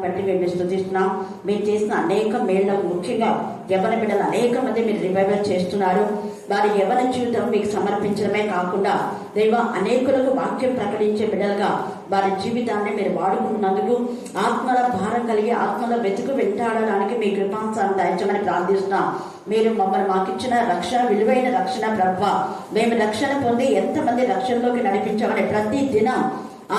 బట్టి మేము స్తుతిస్తున్నాం. మీరు చేసిన అనేక మేళ్లకు ముఖ్యంగా యవ్వన బిడ్డలు అనేక మంది మీరు రివైవల్ చేస్తున్నారు. వారి యవ్వన జీవితం మీకు సమర్పించడమే కాకుండా దైవ అనేకులకు వాక్యం ప్రకటించే బిడ్డలుగా వారి జీవితాన్ని మీరు వాడుకుంటున్నందుకు ఆత్మల భారం కలిగి ఆత్మల వెతుకు వెంటాడడానికి మీ కృపాంశాన్ని దయచమని ప్రార్థిస్తున్నాం. మీరు మమ్మల్ని మాకిచ్చిన రక్షణ, విలువైన రక్షణ ప్రభువా, మేము రక్షణ పొంది ఎంతమంది రక్షణలోకి నడిపించామని ప్రతి దినం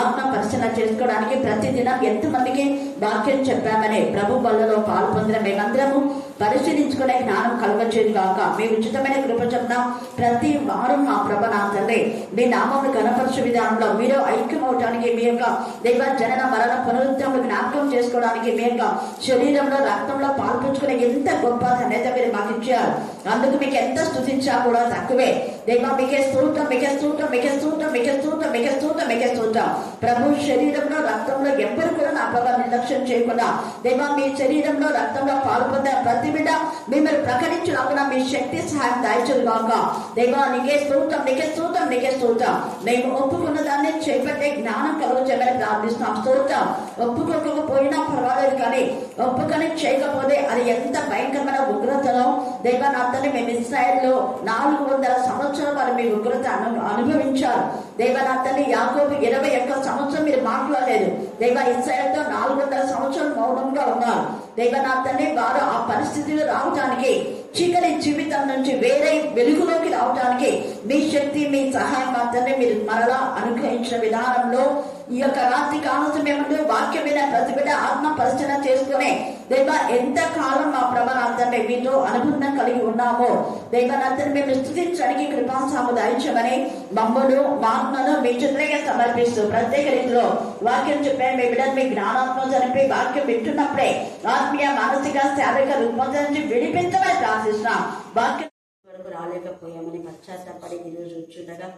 ఆత్మ పరిశీలన చేసుకోవడానికి ప్రతి దినం ఎంతమందికి వాక్యం చెప్పామని ప్రభు బలలో పాలు పొందిన మేమందరము పరిశీలించుకునే జ్ఞానం కలగచేది కాక మీ ఉచితమైన కృప చెప్తాం. ప్రతి వారం మా ప్రభ నా తండ్రి మీ నామమును గణపరచు విధానంలో మీరు ఐక్యం అవటానికి మీ యొక్క దైవ జనన మరణ పునరుద్ధరణ జ్ఞాపకం చేసుకోవడానికి మీ యొక్క శరీరంలో రక్తంలో పాల్పంచుకునే ఎంత గొప్ప ధన్యత మీరు మాకు ఇచ్చారు. అందుకు మీకు ఎంత స్తుతించా కూడా తక్కువే. దైవ మీకే స్తోత్రం, మీకే స్తోత్రం, మీకే స్తోత్రం, మీకే స్తోత్రం, మీకే స్తోత్రం, మీకే స్తోత్రం. ప్రభు శరీరంలో రక్తంలో ఎవ్వరు కూడా నా ప్రభావ నిర్లక్ష్యం చేయకుండా దైవ మీ శరీరంలో రక్తంలో పాల్పొందిన ప్రతి బిడ్డ మిమ్మల్ని ప్రకటించలాగా మీ శక్తి సహాయం దాయిచదు కాక దైవ నీకే స్తోత్రం, నీకే స్తోత్రం, నీకే స్తోత్రం. మేము ఒప్పుకున్న దాన్ని చేపట్టే జ్ఞానం కలుగచేయమని ప్రార్థిస్తున్నాం. స్తోత్రం. ఒప్పుకోకపోయినా పర్వాలేదు, కానీ ఒప్పుకొని చేయకపోతే అది ఎంత భయంకరమైన ఉగ్రతలో దైవ నా తండ్రి మేము ఇశ్రాయేలులో 400 సంవత్సరాలు వారు మీ ఉగ్రత అనుభవించారు. దైవ నా తండ్రి యాకోబు 21 సంవత్సరం మీరు మాట్లాడలేదు. దైవ ఇశ్రాయేలుతో 400 సంవత్సరాలు మౌనంగా ఉన్నారు. దైవ నా తండ్రి వారు ఆ పరిస్థితిలో రావటానికి, చీకటి జీవితం నుంచి వేరే వెలుగులోకి రావటానికి మీ శక్తి, మీ సహాయం మా తండ్రి మీరు మరలా అనుగ్రహించిన విధానంలో ఈ యొక్క రాత్రి కాల సమయంలో వాక్యమైన ప్రతి బిడ్డ ఆత్మ పరిశీలన చేసుకునే దైవ ఎంత కాలం మా ప్రభావంతమే మీతో అనుబంధం కలిగి ఉన్నామో దైవనంతని మేము స్తుతించడానికి కృపాంశాము దాయించమని మమ్మను మాత్మను మీ చిత్రంగా సమర్పిస్తూ ప్రత్యేక రీతిలో వాక్యం చెప్పాను. మీ బిడ్డలు మీ జ్ఞానాత్మ చనిపోయి వాక్యం వింటున్నప్పుడే ఆత్మీయ, మానసిక, శారీరక రుగ్మత నుంచి విడిపించమని ప్రార్థిస్తున్నాం. వాక్యం వరకు రాలేకపోయామని పశ్చాత్తపడి ఈరోజు వచ్చుండగా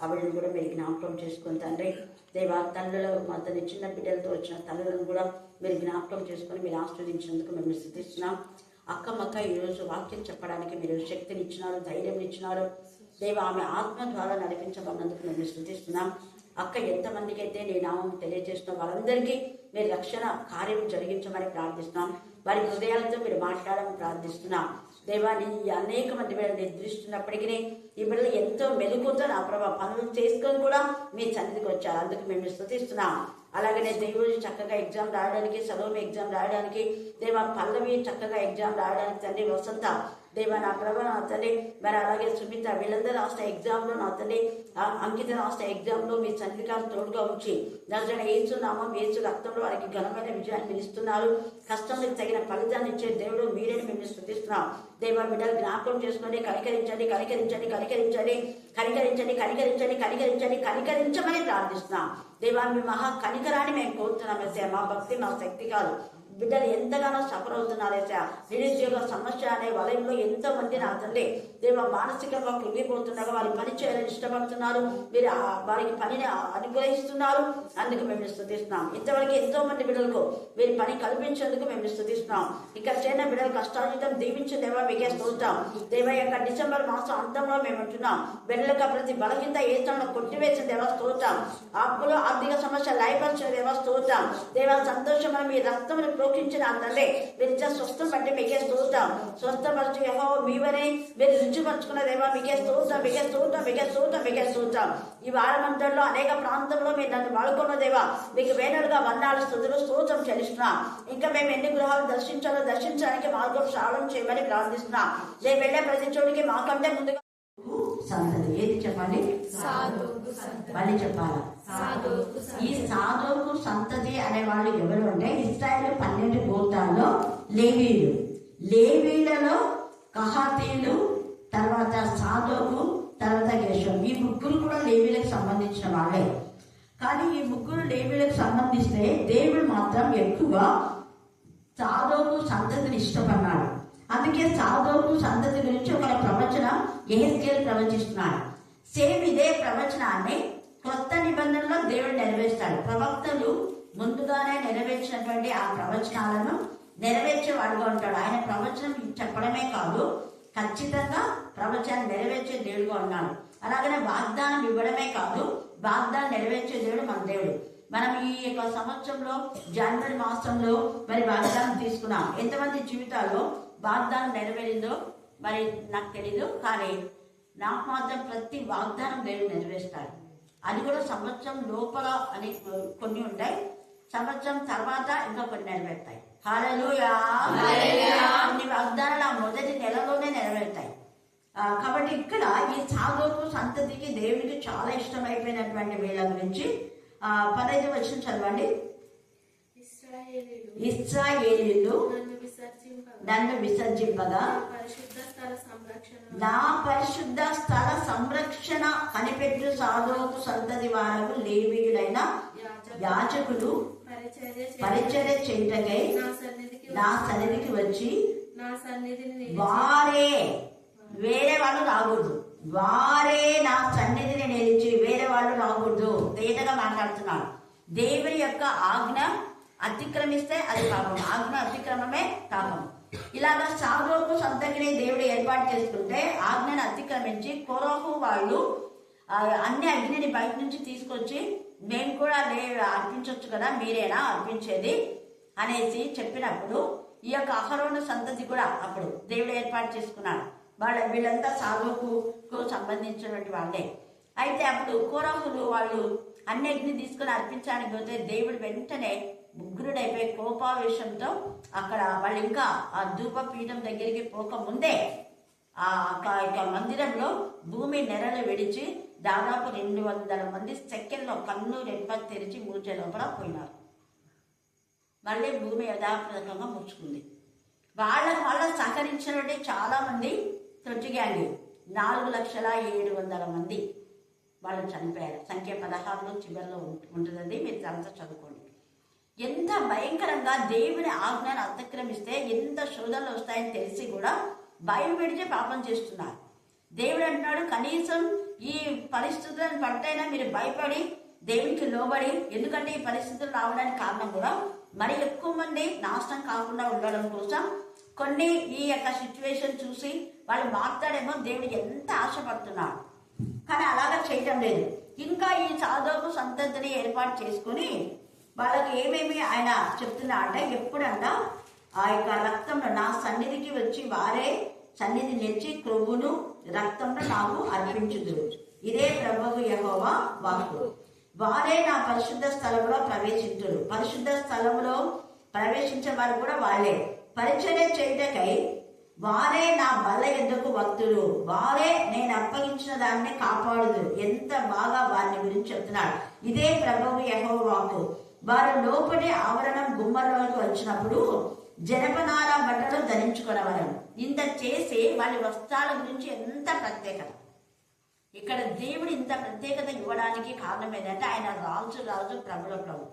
ఆవిడని కూడా మీరు జ్ఞాపకం చేసుకుని తండ్రి దేవా తల్లులు మా తల్లి చిన్న బిడ్డలతో వచ్చిన తల్లులను కూడా మీరు జ్ఞాపకం చేసుకొని మీరు ఆస్వాదించినందుకు మేము స్థుతిస్తున్నాం. అక్కమ్మక్క ఈరోజు వాక్యం చెప్పడానికి మీరు శక్తిని ఇచ్చినారు, ధైర్యం ఇచ్చినారు. దేవ ఆమె ఆత్మ ద్వారా నడిపించబడినందుకు మేము స్థుతిస్తున్నాం. అక్క ఎంతమందికి అయితే నీ నామం తెలియజేస్తున్నాం వాళ్ళందరికీ మీరు రక్షణ కార్యం జరిగించమని ప్రార్థిస్తున్నాం. వారి హృదయాలతో మీరు మాట్లాడమని ప్రార్థిస్తున్నాం. దేవాన్ని అనేక మంది బిడ్డలు నిద్రిస్తున్నప్పటికీ ఈ బిడ్డలు ఎంతో మెలుగుతో నా ప్రభావ పనులు చేసుకొని కూడా మీ సన్నిధికి వచ్చారు. అందుకు మేము స్తుతిస్తున్నాం. అలాగనే దేవుడు చక్కగా ఎగ్జామ్ రాయడానికి, సలోమి ఎగ్జామ్ రాయడానికి, దేవా పల్లవి చక్కగా ఎగ్జామ్ రాయడానికి తండ్రి, వసంత దేవా నా ప్రభ నా తల్లి, మరి అలాగే సుమిత వీళ్ళందరూ రాసిన ఎగ్జామ్లో నా తల్లి, అంకిత రాసిన ఎగ్జామ్లో మీ సన్నిధికారం తోడుగా ఉంచి నజరైన యేసు నామం, యేసు రక్తంలో వారికి ఘనమైన విజయాన్ని నిలుస్తున్నారు. కష్టానికి తగిన ఫలితాన్ని ఇచ్చే దేవుడు మీరని మేము స్తుతిస్తున్నాం. దేవ బిడ్డలు జ్ఞాపకం చేసుకొని కనికరించండి, కనికరించండి, కనికరించండి, కనికరించండి, కనికరించండి, కనికరించండి, కనికరించమని ప్రార్థిస్తున్నాం. దేవా మీ మహా కనికరాన్ని మేము కోరుతున్నాం. వేసే మా భక్తి మా శక్తి కాదు. బిడ్డలు ఎంతగానో సఫర్ అవుతున్నారేసా. నిరుద్యోగ సమస్య అనే వలయంలో ఎంతో మంది నా తండ్రి దేవ మానసికంగా కృంగిపోతుండగా వారి పని చేయాలని ఇష్టపడుతున్నారు. మీరు వారికి పనిని అనుగ్రహిస్తున్నారు. అందుకు మేము స్తుతిస్తున్నాం. ఇంతవరకు ఎంతో మంది బిడ్డలకు మీరు పని కల్పించేందుకు మేము స్తుతిస్తున్నాం. ఇక్కడ చేరిన బిడ్డలు కష్టార్జితం దీవించిన దేవా మీకే స్తోత్రం. దేవ యొక్క డిసెంబర్ మాసం అంతంలో మేము ఉంటున్నాం. బిడ్డలకు ప్రతి బలకింత ఏతంలో కొట్టివేసిన దేవ స్తోత్రం. అప్పులు ఆర్థిక సమస్య లయపరిచిన దేవ స్తోత్రం. దేవ సంతోషమైన మీ రక్తమును ప్రోక్షించిన తండ్రి మీరు స్వస్థం బట్టి మీకే స్తోత్రం. స్వస్థపరచు యెహోవా మీవనే మీరు రుచిపరచుకున్న దేవా మీకే స్తోత్రం, మీకే స్తోత్రం, మీకే స్తోత్రం, మీకే స్తోత్రం. ఈ వారమంతట్లో అనేక ప్రాంతంలో మీరు నన్ను వాడుకున్న దేవా మీకు వేనలుగా వందనాలు స్తుతులు స్తోత్రం చెల్లిస్తున్నాం. ఇంకా మేము ఎన్ని గృహాలు దర్శించాలో దర్శించడానికి మార్గం సరళం చేయమని ప్రార్థిస్తున్నాం. నేను వెళ్ళే ప్రతి చోటికి మాకంటే ముందుగా సంతతి ఏది చెప్పండి, మళ్ళీ చెప్పాలా? ఈ సాదోకు సంతతి అనే వాళ్ళు ఎవరు అంటే ఇశ్రాయేలు 12 గోత్రాల్లో లేవీయులు. లేవీలలో కహాతీయులు, తర్వాత సాదోకు, తర్వాత గెర్షోను. ఈ ముగ్గురు కూడా లేవీలకు సంబంధించిన వాళ్ళే. కానీ ఈ ముగ్గురు లేవీలకు సంబంధిస్తే దేవుడు మాత్రం ఎక్కువగా సాదోకు సంతతిని ఇష్టపడ్డాడు. అందుకే సాదోకు సంతతి గురించి ఒక ప్రవచనం యెహెజ్కేలు ప్రవచిస్తున్నాడు. సేమ్ ఇదే ప్రవచనాన్ని కొత్త నిబంధనలో దేవుడు నెరవేర్స్తాడు. ప్రవక్తలు ముందుగానే నెరవేర్చినటువంటి ఆ ప్రవచనాలను నెరవేర్చేవాడుగా ఉంటాడు. ఆయన ప్రవచనం చెప్పడమే కాదు, ఖచ్చితంగా ప్రవచనాన్ని నెరవేర్చే దేవుడుగా ఉన్నాడు. అలాగనే వాగ్దానం ఇవ్వడమే కాదు, వాగ్దానం నెరవేర్చే దేవుడు మన దేవుడు. మనం ఈ యొక్క సంవత్సరంలో జనవరి మాసంలో మరి వాగ్దానం తీసుకున్నాం. ఎంతమంది జీవితాల్లో వాగ్దానం నెరవేరిందో మరి నాకు తెలీదు, కానీ నాకు మాత్రం ప్రతి వాగ్దానం దేవుడు నెరవేరుస్తాడు. అది కూడా సంవత్సరం లోపల అని కొన్ని ఉంటాయి, సంవత్సరం తర్వాత ఇంకా కొన్ని నెరవేరుతాయి. హల్లెలూయా. కొన్ని వాగ్దానాలు ఆ మొదటి నెలలోనే నెరవేరుతాయి. కాబట్టి ఇక్కడ ఈ సాదోకు సంతతికి దేవుడికి చాలా ఇష్టమైపోయినటువంటి వీళ్ళ గురించి 15 వచనం చదవండి. ఇశ్రాయేలీయులు నన్ను విసర్జింపగా నా పరిశుద్ధ స్థల సంరక్షణ కనిపెట్టు సాదోకు సంతతి వారకు లేవీయులైన యాజకులు పరిచర్య చేయుటకై నా సన్నిధికి వచ్చి, వారే వేరే వాళ్ళు రాకూడదు, వారే నా సన్నిధిని నిలిచి వేరే వాళ్ళు రాకూడదు. తేటగా మాట్లాడుతున్నాడు. దేవుని యొక్క ఆజ్ఞ అతిక్రమిస్తే అది పాపం, ఆజ్ఞ అతిక్రమమే పాపం. ఇలాగ సాదోకు సంతతిని దేవుడు ఏర్పాటు చేసుకుంటే ఆజ్ఞను అతిక్రమించి కొరహు వాళ్ళు అన్ని అగ్నిని బయట నుంచి తీసుకొచ్చి మేము కూడా అర్పించవచ్చు కదా, మీరేనా అర్పించేది అనేసి చెప్పినప్పుడు ఈ యొక్క అహరోను సంతతి కూడా అప్పుడు దేవుడు ఏర్పాటు చేసుకున్నాడు. వీళ్ళంతా సాదోకుకు సంబంధించినటువంటి వాళ్ళే. అయితే అప్పుడు కోరహులు వాళ్ళు అన్ని అగ్ని తీసుకుని అర్పించడానికి పోతే దేవుడు వెంటనే ఉగ్రుడైపోయి కోపావేశంతో అక్కడ వాళ్ళు ఇంకా ఆ ధూపపీఠం దగ్గరికి పోక ముందే ఆ మందిరంలో భూమి నెరలు విడిచి దాదాపు 200 మంది సెకండ్లో కన్ను రెప్ప తెరిచి మూర్చే లోపల పోయినారు. మళ్ళీ భూమి యథాప్రదంగా ముడుచుకుంది. వాళ్ళ సహకరించినటువంటి చాలా మంది తొట్టిగాండి 4,700,000 మంది వాళ్ళు చనిపోయారు. సంఖ్య 16లో చివరిలో ఉంటుందండి, మీరు అంతా చదువుకోండి. ఎంత భయంకరంగా దేవుని ఆజ్ఞను అతిక్రమిస్తే ఎంత శోధనలు వస్తాయని తెలిసి కూడా భయం విడిచి పాపం చేస్తున్నారు. దేవుడు అంటున్నాడు, కనీసం ఈ పరిస్థితులను పట్టైనా మీరు భయపడి దేవునికి లోబడి, ఎందుకంటే ఈ పరిస్థితులు రావడానికి కారణం కూడా మరి ఎక్కువ మంది నాశనం కాకుండా ఉండడం కోసం కొన్ని ఈ యొక్క సిచ్యువేషన్ చూసి వాళ్ళు మాట్లాడేమో దేవుడు ఎంత ఆశపడుతున్నాడు, కానీ అలాగా చేయటం లేదు. ఇంకా ఈ సాదోకు సంతతిని ఏర్పాటు చేసుకుని వాళ్ళకి ఏమేమి ఆయన చెప్తున్నా అంటే, ఎప్పుడన్నా ఆ యొక్క రక్తంలో నా సన్నిధికి వచ్చి వారే సన్నిధి నెచ్చి క్రొవ్వును రక్తంలో నాకు అర్పించుదురు, ఇదే ప్రభువు యెహోవా వాక్కు. వారే నా పరిశుద్ధ స్థలంలో ప్రవేశించురు. పరిశుద్ధ స్థలంలో ప్రవేశించే వారు కూడా వాళ్ళే. పరిచర్య చేయుటకై వారే నా బల్ల ఎద్దుకు భక్తులు, వారే నేను అప్పగించిన దాన్ని కాపాడుదురు. ఎంత బాగా వారిని గురించి చెప్తున్నాడు. ఇదే ప్రభువు యెహోవా వాక్కు. వారు లోపలి ఆవరణం గుమ్మలోకి వచ్చినప్పుడు జనపనార బట్టలు ధరించుకునేవారు. ఇంత చేసి వాళ్ళ వస్త్రాల గురించి ఎంత ప్రత్యేకత. ఇక్కడ దేవుడు ఇంత ప్రత్యేకత ఇవ్వడానికి కారణం ఏంటంటే ఆయన రాజు ప్రభుల ప్రభు.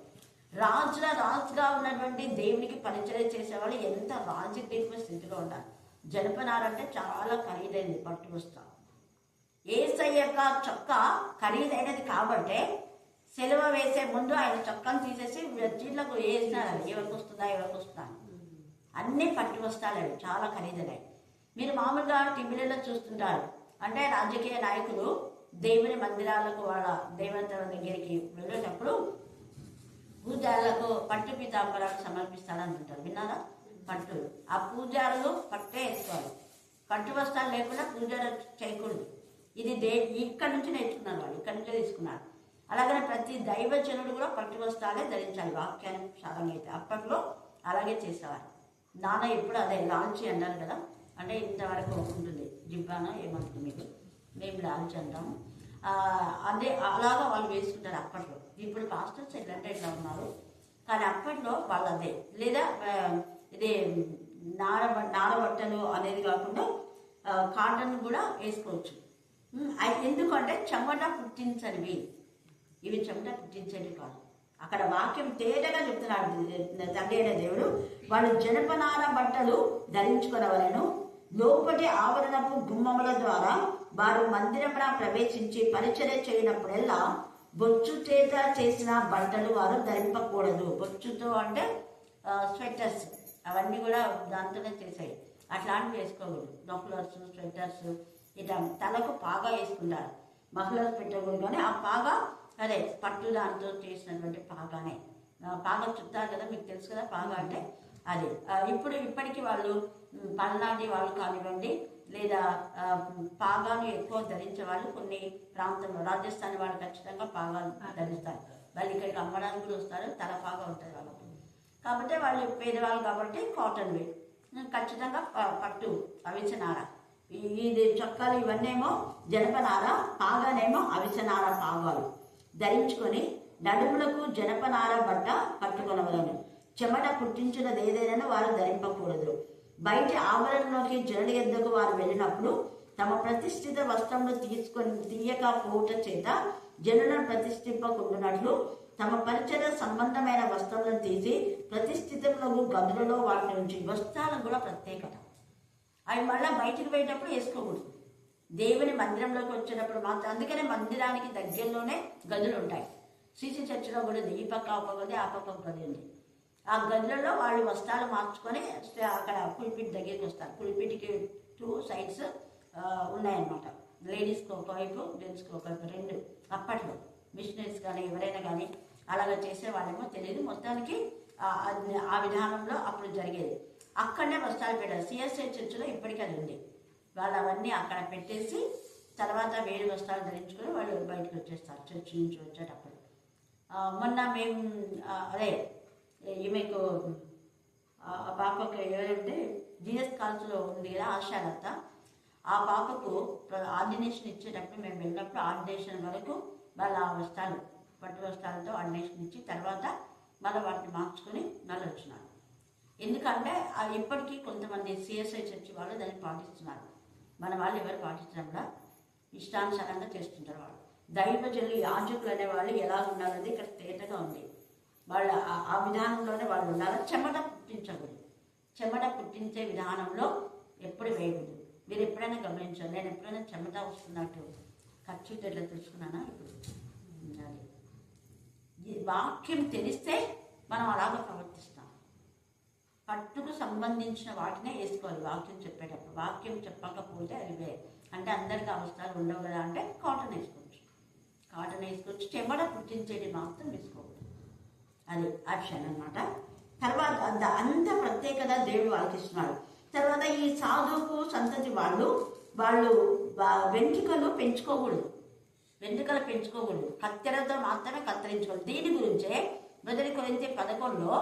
రాజుల రాజుగా ఉన్నటువంటి దేవునికి పరిచయం చేసేవాళ్ళు ఎంత రాజకీయ స్థితిలో ఉండాలి. జనపనార అంటే చాలా ఖరీదైనది పట్టు వస్త్రం. యేసయ్య యొక్క చొక్క ఖరీదైనది కాబట్టే సెలవ వేసే ముందు ఆయన చొక్కాను తీసేసి చీట్లకు వేసినారు. ఎవరికి వస్తుందా అన్ని పట్టు వస్తాలు అవి చాలా ఖరీదైనవి. మీరు మామూలుగా టీవీలలో చూస్తుంటారు, అంటే రాజకీయ నాయకులు దేవుని మందిరాలకు వాళ్ళ దేవతల దగ్గరికి వెళ్ళేటప్పుడు పూజారులకు పట్టు పీతాంబరాలు సమర్పిస్తారని విన్నారా? పట్టు ఆ పూజారులు పట్టే వేసుకోవాలి, పట్టు వస్త్రాలు లేకుండా పూజలు చేయకూడదు. ఇది ఇక్కడ నుంచి నేర్చుకున్నారు వాళ్ళు, ఇక్కడ నుంచే తీసుకున్నారు. అలాగనే ప్రతి దైవజనుడు కూడా పట్టు వస్త్రాలే ధరించాలి వాక్యానికి సాధంగా. అయితే అప్పట్లో అలాగే చేసేవారు. నాన్న ఎప్పుడు అదే లాల్చి అన్నారు కదా, అంటే ఇంతవరకు ఉంటుంది జిబ్బాన ఏమంటుంది మీకు, మేము లాల్చి అంటాము. అదే అలాగా వాళ్ళు వేసుకుంటారు అప్పట్లో. ఇప్పుడు పాస్టర్స్ ఎట్లంటే ఇట్లా ఉన్నారు, కానీ అప్పట్లో వాళ్ళు అదే. లేదా ఇదే నారబట్టలు అనేది కాకుండా కాటన్ కూడా వేసుకోవచ్చు. ఎందుకంటే చెమట పుట్టించనివి, ఇవి చెమట పుట్టించేవి కాదు. అక్కడ వాక్యం తేటగా చెప్తున్నాడు తండ్రి అయిన దేవుడు. వాళ్ళు జనపనార బట్టలు ధరించుకునేవాళ్ళను. లోపటి ఆవరణపు గుమ్మముల ద్వారా వారు మందిరమున ప్రవేశించి పరిచర్య చేయనప్పుడల్లా బొచ్చు చేత చేసిన బట్టలు వారు ధరింపకూడదు. బొచ్చుతో అంటే స్వెటర్స్ అవన్నీ కూడా దాంతోనే చేసాయి, అట్లాంటివి వేసుకోకూడదు. మఫ్లర్స్, స్వెటర్స్ ఇట్లా తలకు పాగా వేసుకుంటారు. మఫ్లర్స్ పెట్టకూడదు, కానీ ఆ పాగా అదే పట్టు దాంతో చేసినటువంటి పాగానే. పాగా చుట్టారు కదా, మీకు తెలుసు కదా పాగా అంటే అదే. ఇప్పటికీ వాళ్ళు పల్నాటి వాళ్ళు కానివ్వండి, లేదా పాగాను ఎక్కువ ధరించే వాళ్ళు కొన్ని ప్రాంతంలో, రాజస్థాన్ వాళ్ళు ఖచ్చితంగా పాగాలు ధరిస్తారు. వాళ్ళు ఇక్కడికి అమ్మడానికి కూడా వస్తారు, తలపాగా ఉంటుంది వాళ్ళకు. కాబట్టి వాళ్ళు పేదవాళ్ళు కాబట్టి కాటన్వి, ఖచ్చితంగా పట్టు అవిసెనార. ఇది చొక్కాలు ఇవన్నేమో జనపనార, పాగానేమో అవిసెనార పాగాలు ధరించుకొని నడుములకు జనపనార బట్ట కట్టుకొనవలను. చెమట పుట్టించినది ఏదైనా వారు ధరింపకూడదు. బయటి ఆవరణలోకి జనుల యొద్దకు వారు వెళ్ళినప్పుడు తమ ప్రతిష్ఠిత వస్త్రమును తీయకపోవుట చేత జనులను ప్రతిష్ఠింపకుండానట్లు తమ పరిచయ సంబంధమైన వస్త్రములను తీసి ప్రతిష్ఠితములకు గదులలో వాటిని ఉంచి. వస్త్రాలకు కూడా ప్రత్యేకత, అవి మళ్ళీ బయటికి పోయేటప్పుడు వేసుకోకూడదు. దేవుని మందిరంలోకి వచ్చినప్పుడు మాత్రం. అందుకనే మందిరానికి దగ్గరలోనే గదులు ఉంటాయి. సీసీ చర్చిలో కూడా ఈ పక్క ఒక గది, ఆ పక్క ఒక గది ఉంది. ఆ గదులలో వాళ్ళు వస్త్రాలు మార్చుకొని అక్కడ పుల్పిట్ దగ్గరికి వస్తారు. పుల్పిట్కి 2 సైడ్స్ ఉన్నాయన్నమాట. లేడీస్కి ఒక వైపు, జెంట్స్కి ఒక వైపు, 2. అప్పట్లో మిషనరీస్ కానీ ఎవరైనా కానీ అలాగ చేసే వాళ్ళేమో తెలియదు. మొత్తానికి ఆ విధానంలో అప్పుడు జరిగేది. అక్కడనే వస్త్రాలు పెట్టారు. సిఎస్ఐ చర్చిలో ఇప్పటికీ అది ఉంది. వాళ్ళు అవన్నీ అక్కడ పెట్టేసి తర్వాత వేడి వస్త్రాలు ధరించుకొని వాళ్ళు బయటకు వచ్చేస్తారు చర్చి నుంచి వచ్చేటప్పుడు. మొన్న మేము అదే ఈమెకు ఆ పాపకు ఎవరంటే జిఎస్ కాలేజ్లో ఉంది కదా ఆశాలత, ఆ పాపకు ఆర్డినేషన్ ఇచ్చేటప్పుడు మేము వెళ్ళినప్పుడు ఆర్డినేషన్ వరకు వాళ్ళ ఆ వస్త్రాలు, పట్టు వస్త్రాలతో ఆర్డినేషన్ ఇచ్చి తర్వాత మళ్ళీ వాటిని మార్చుకొని మళ్ళీ వచ్చినారు. ఎందుకంటే ఇప్పటికీ కొంతమంది సిఎస్ఐ చర్చి వాళ్ళు దాన్ని పాటిస్తున్నారు. మన వాళ్ళు ఎవరు పాటించడం కూడా ఇష్టానుసారంగా చేస్తుంటారు. వాళ్ళు దైవజనులు, యాజకులు అనే వాళ్ళు ఎలా ఉండాలనేది ఇక్కడ తేటగా ఉంది. వాళ్ళు ఆ విధానంలోనే వాళ్ళు ఉండాలి. చెమట పుట్టించకూడదు. చెమట పుట్టించే విధానంలో ఎప్పుడు వేయకూడదు. మీరు ఎప్పుడైనా గమనించారు, నేను ఎప్పుడైనా చెమట వస్తున్నట్టు ఖర్చు ఎట్లా తెలుసుకున్నానా? ఇప్పుడు అది వాక్యం తెలిస్తే మనం అలాగ ప్రవర్తిస్తాం. పట్టుకు సంబంధించిన వాటినే వేసుకోవాలి వాక్యం చెప్పేటప్పుడు. వాక్యం చెప్పకపోతే అది అంటే అందరికీ అవసరాలు ఉండవు కదా అంటే కాటన్ వేసుకోవచ్చు. కాటన్ వేసుకోవచ్చు. చెమట పుట్టించేది మాత్రం వేసుకోకూడదు. అది ఆప్షన్ అన్నమాట. తర్వాత అంత ప్రత్యేకత దేవుడు వాళ్ళకి ఇస్తున్నాడు. తర్వాత ఈ సాధువు సంతతి వాళ్ళు వెంట్రుకలు పెంచుకోకూడదు. వెంట్రుకలు పెంచుకోకూడదు. కత్తెరతో మాత్రమే కత్తిరించుకోవాలి. దీని గురించే 1 కొరింథీ 11లో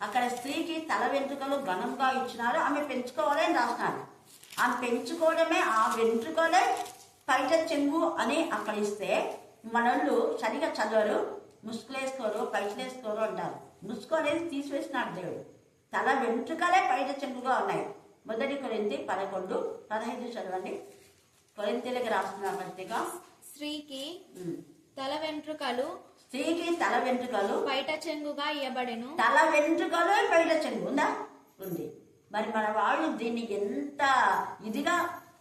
అక్కడ స్త్రీకి తల వెంట్రుకలు ఘనంగా ఇచ్చినారు, ఆమె పెంచుకోవాలి అని రాసినారు. ఆమె పెంచుకోవడమే, ఆ వెంట్రుకలే పైట చెంగు అని అక్కడ ఇస్తే మనోళ్ళు సరిగా చదవరు, ముసుగులేసుకోరు, పైసలేసుకోరు అంటారు. ముసుగు అనేది తీసివేసినాడు దేవుడు. తల వెంట్రుకలే పైట చెంగుగా ఉన్నాయి. 1 కొరింథీ 11:15 చదవండి. కొరింథీలకు రాస్తున్న పత్రిక. స్త్రీకి తల వెంట్రుకలు పైట చెంగుగా ఇవ్వబడెను. తల వెంట్రుకలు పైట చెంగు ఉందా? ఉంది. మరి మన వాళ్ళు దీన్ని ఎంత ఇదిగా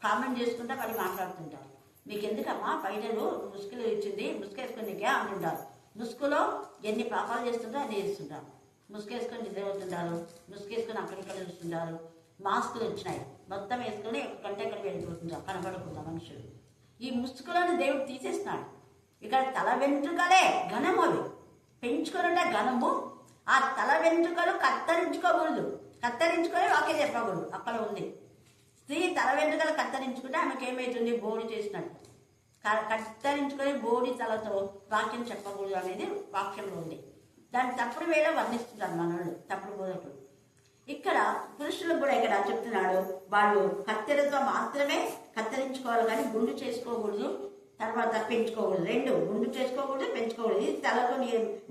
కామెంట్ చేసుకుంటా మరి మాట్లాడుతుంటారు. మీకు ఎందుకమ్మా పైటలు ముసుగులు ఇచ్చింది, ముసుగేసుకునికే అంటుంటారు. ముసుగులో ఎన్ని పాపాలు చేస్తుంటారో అన్ని చేస్తుంటారు. ముసుగేసుకొని నిద్రపోతుంటారు, ముసుగేసుకొని అక్కడిక్కడ చూస్తుంటారు. మాస్కులు వచ్చినాయి, మొత్తం వేసుకొని ఎక్కడికంటే ఎక్కడికి వెళ్ళిపోతుంటారు కనపడకుండా మనుషులు. ఈ ముసుగులను దేవుడు తీసేస్తున్నాడు. ఇక్కడ తల వెంట్రుకలే ఘనము, అవి పెంచుకునే ఘనము. ఆ తల వెంట్రుకలు కత్తిరించుకోకూడదు. కత్తిరించుకొని వాక్యం చెప్పకూడదు. అక్కడ ఉంది. స్త్రీ తల వెంట్రుకలు కత్తిరించుకుంటే ఆమెకి ఏమవుతుంది? బోడి చేసినట్టు. కత్తిరించుకొని బోడి తలతో వాక్యం చెప్పకూడదు అనేది వాక్యంలో ఉంది. దాన్ని తప్పుడు వేళ వర్ణిస్తున్నారు మనోళ్ళు, తప్పుడు బోధకులు. ఇక్కడ పురుషులకు కూడా ఇక్కడ చెప్తున్నాడు, వాళ్ళు కత్తెరతో మాత్రమే కత్తిరించుకోవాలి కానీ గుండు చేసుకోకూడదు, తర్వాత పెంచుకోకూడదు. 2 గుండు చేసుకోకూడదు, పెంచుకోకూడదు. ఇది తలకు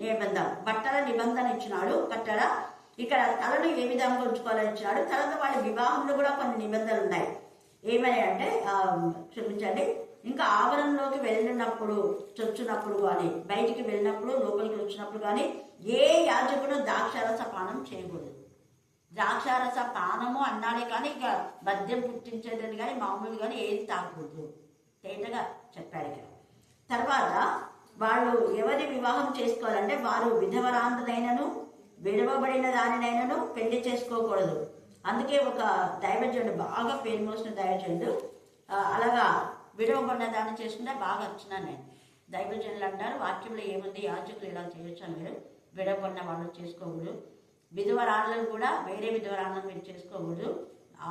నిబంధన, బట్టల నిబంధన ఇచ్చినాడు. కట్టడ ఇక్కడ తలను ఏ విధంగా ఉంచుకోవాలని ఇచ్చినాడు. తర్వాత వాళ్ళ వివాహంలో కూడా కొన్ని నిబంధనలు ఉన్నాయి. ఏమని అంటే క్షమించండి, ఇంకా ఆవరణలోకి వెళ్ళినప్పుడు, చొచ్చినప్పుడు కానీ, బయటికి వెళ్ళినప్పుడు, లోపలికి వచ్చినప్పుడు కానీ ఏ యాజకుడు ద్రాక్షారస పానం చేయకూడదు. ద్రాక్షారస పానము అన్నాడే కానీ ఇక మద్యం పుట్టించేదని కానీ మామూలు కానీ ఏది తాగకూడదు. తేటగా చెప్పాడు ఇక్కడ. తర్వాత వాళ్ళు ఎవరి వివాహం చేసుకోవాలంటే వారు విధవరాంతునైనను విడవబడిన దానినైనను పెళ్లి చేసుకోకూడదు. అందుకే ఒక దైవజనుడు, బాగా పేరు మోసిన దైవజనుడు, అలాగా విడవబడిన దాన్ని చేసుకుంటే బాగా వచ్చినా నేను దైవజనులు అంటారు వాక్యంలో ఏముంది, యాజకులు ఇలా చేయొచ్చు అని. మీరు విడగొన్న వాళ్ళు చేసుకోకూడదు. విధవరాళ్ళను కూడా వేరే విధవరాళ్ళను మీరు చేసుకోకూడదు.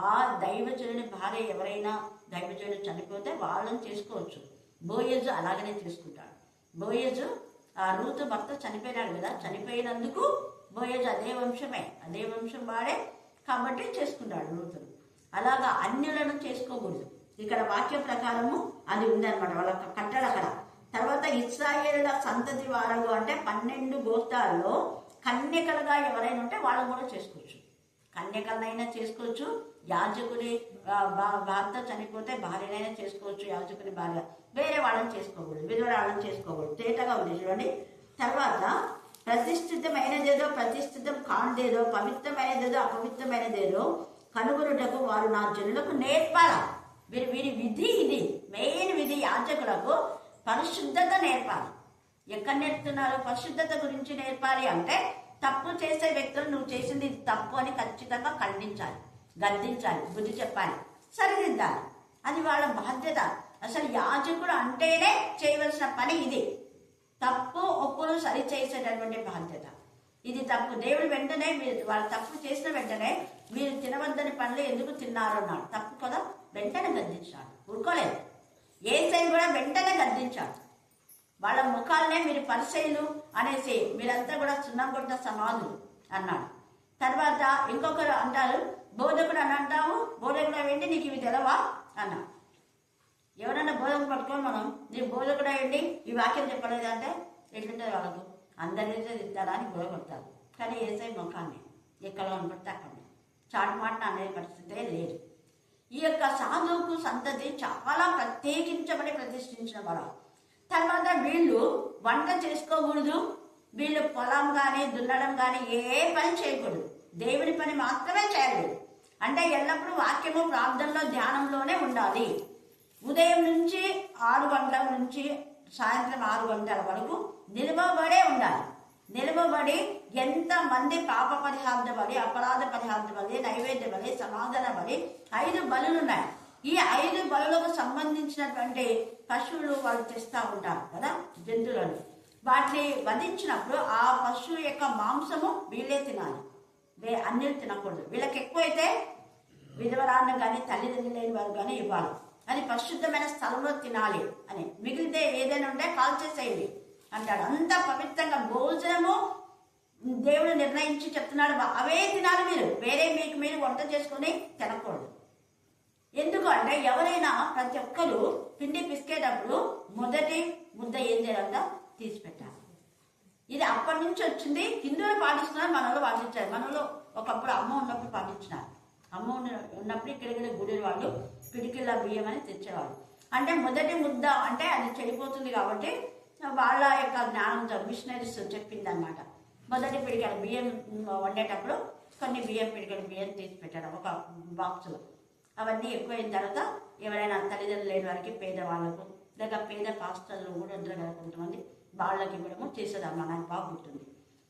ఆ దైవజనుని భార్య ఎవరైనా దైవజనుడు చనిపోతే వాళ్ళని చేసుకోవచ్చు. బోయజు అలాగనే చేసుకుంటాడు. బోయజు ఆ రూతు భర్త చనిపోయినాడు కదా, చనిపోయినందుకు బోయజు అదే వంశం వాడే కాబట్టి చేసుకుంటాడు రూతును. అలాగా అన్యులను చేసుకోకూడదు. ఇక్కడ వాక్య ప్రకారము అది ఉందన్నమాట, వాళ్ళ కట్టడ అక్కడ. తర్వాత ఇశ్రాయేలుల సంతతి వారు అంటే 12 గోత్రాల్లో కన్యకలుగా ఎవరైనా ఉంటే వాళ్ళని కూడా చేసుకోవచ్చు. కన్యకలనైనా చేసుకోవచ్చు, యాజకుని భర్త చనిపోతే భార్యనైనా చేసుకోవచ్చు, యాజకుని భార్య. వేరే వాళ్ళని చేసుకోకూడదు, విధవరాళ్ళని చేసుకోకూడదు. తేటగా ఉంది చూడండి. తర్వాత ప్రతిష్ఠితమైనదేదో ప్రతిష్ఠితం కానిదేదో, పవిత్రమైనదేదో అపవిత్రమైనదేదో కనుగొనుటకు వారు నా జనులకు నేర్పాలా. వీరి విధి ఇది, మెయిన్ విధి. యాజకులకు పరిశుద్ధత నేర్పాలి. ఎక్కడ నేర్పుతున్నారు? పరిశుద్ధత గురించి నేర్పాలి అంటే తప్పు చేసే వ్యక్తులు నువ్వు చేసింది ఇది తప్పు అని ఖచ్చితంగా ఖండించాలి, గద్దించాలి, బుద్ధి చెప్పాలి, సరిదిద్దాలి. అది వాళ్ళ బాధ్యత. అసలు యాజకుడు అంటేనే చేయవలసిన పని ఇది. తప్పు ఒప్పును సరి చేసేటటువంటి బాధ్యత. ఇది తప్పు. దేవుడు వెంటనే వాళ్ళు తప్పు చేసిన వెంటనే మీరు తినవద్దని పనులు ఎందుకు తిన్నారు అన్నాడు. తప్పు కదా, వెంటనే గద్దించాడు, ఊరుకోలేదు. యేసయ్య కూడా వెంటనే గద్దించాడు. వాళ్ళ ముఖాలనే మీరు పరిచయులు అనేసి మీరంతా కూడా సున్నం కొట్టిన సమాధులు అన్నాడు. తర్వాత ఇంకొకరు అంటారు బోధకుడు అని అంటావు, బోధకుడు ఏంటి నీకు ఇవి తెలవా అన్నాడు. ఎవరన్నా బోధకుడు పట్టుకొని మనం నీకు బోధకుడు ఏంటి ఈ వాక్యం చెప్పలేదంటే ఎట్లుంటుంది వాళ్ళకు? అందరినీ తింటారా అని గొడవ కొడతారు. కానీ యేసయ్య ముఖాన్ని ఎక్కడ కనపడితే అక్కడ చాటు మాట అనే పరిస్థితే లేదు. ఈ యొక్క సాధువుకు సంతతి చాలా ప్రత్యేకించబడి ప్రతిష్ఠించిన వారు. తర్వాత వీళ్ళు వంట చేసుకోకూడదు, వీళ్ళు పొలం కానీ దున్నడం కానీ ఏ పని చేయకూడదు, దేవుని పని మాత్రమే చేయాలి. అంటే ఎల్లప్పుడూ వాక్యము ప్రార్థనలో ధ్యానంలోనే ఉండాలి. ఉదయం నుంచి 6 గంటల నుంచి సాయంత్రం 6 గంటల వరకు నిలవబడే ఉండాలి. నిలవబడి ఎంతమంది పాప పరిహార్థ బలి, అపరాధ పరిహార్థ బలి, నైవేద్య బలి, సమాధాన బలి 5 బలులు ఉన్నాయి. ఈ 5 బలులకు సంబంధించినటువంటి పశువులు వాళ్ళు తెస్తూ ఉంటారు కదా, జంతువులను. వాటిని వధించినప్పుడు ఆ పశువు యొక్క మాంసము వీళ్ళే తినాలి, అన్యులు తినకూడదు. వీళ్ళకి ఎక్కువైతే విధవరాన్ని కానీ తల్లిదండ్రులు లేని వారు కానీ ఇవ్వాలి. అది పరిశుద్ధమైన స్థలంలో తినాలి అని. మిగిలితే ఏదైనా ఉంటే కాల్ చేసేయండి అంటాడు. అంత పవిత్రంగా భోజనము దేవుడు నిర్ణయించి చెప్తున్నాడు, అవే తినాలి. మీరు వేరే మీకు మీరు వంట చేసుకుని తినకూడదు. ఎందుకు అంటే ఎవరైనా ప్రతి ఒక్కరు పిండి పిసికేటప్పుడు మొదటి ముద్ద ఏం చేయాలంట తీసి పెట్టాలి. ఇది అప్పటి నుంచి వచ్చింది. హిందువులు పాటిస్తున్నారు, మనలో పాటించారు. మనలో ఒకప్పుడు అమ్మ ఉన్నప్పుడు పాటించినారు. అమ్మ ఉన్నప్పుడు ఇక్కడ గుడి వాళ్ళు పిడికిళ్ళ బియ్యం అని తెచ్చేవాళ్ళు. అంటే మొదటి ముద్ద అంటే అది చెడిపోతుంది కాబట్టి వాళ్ళ యొక్క జ్ఞానంతో మిషనరీస్ చెప్పింది అనమాట. మొదటి పిడికల బియ్యం వండేటప్పుడు కొన్ని పిడికల బియ్యం తీసి పెట్టారు ఒక బాక్సులో. అవన్నీ ఎక్కువైన తర్వాత ఎవరైనా తల్లిదండ్రులు లేని వారికి, పేదవాళ్ళకు, లేక పేద పాస్టర్లు కూడా ఉంటారు కదా కొంతమంది, వాళ్ళకి ఇవ్వడము చేసేదమ్మా. నాకు బాగా గుర్తుంది.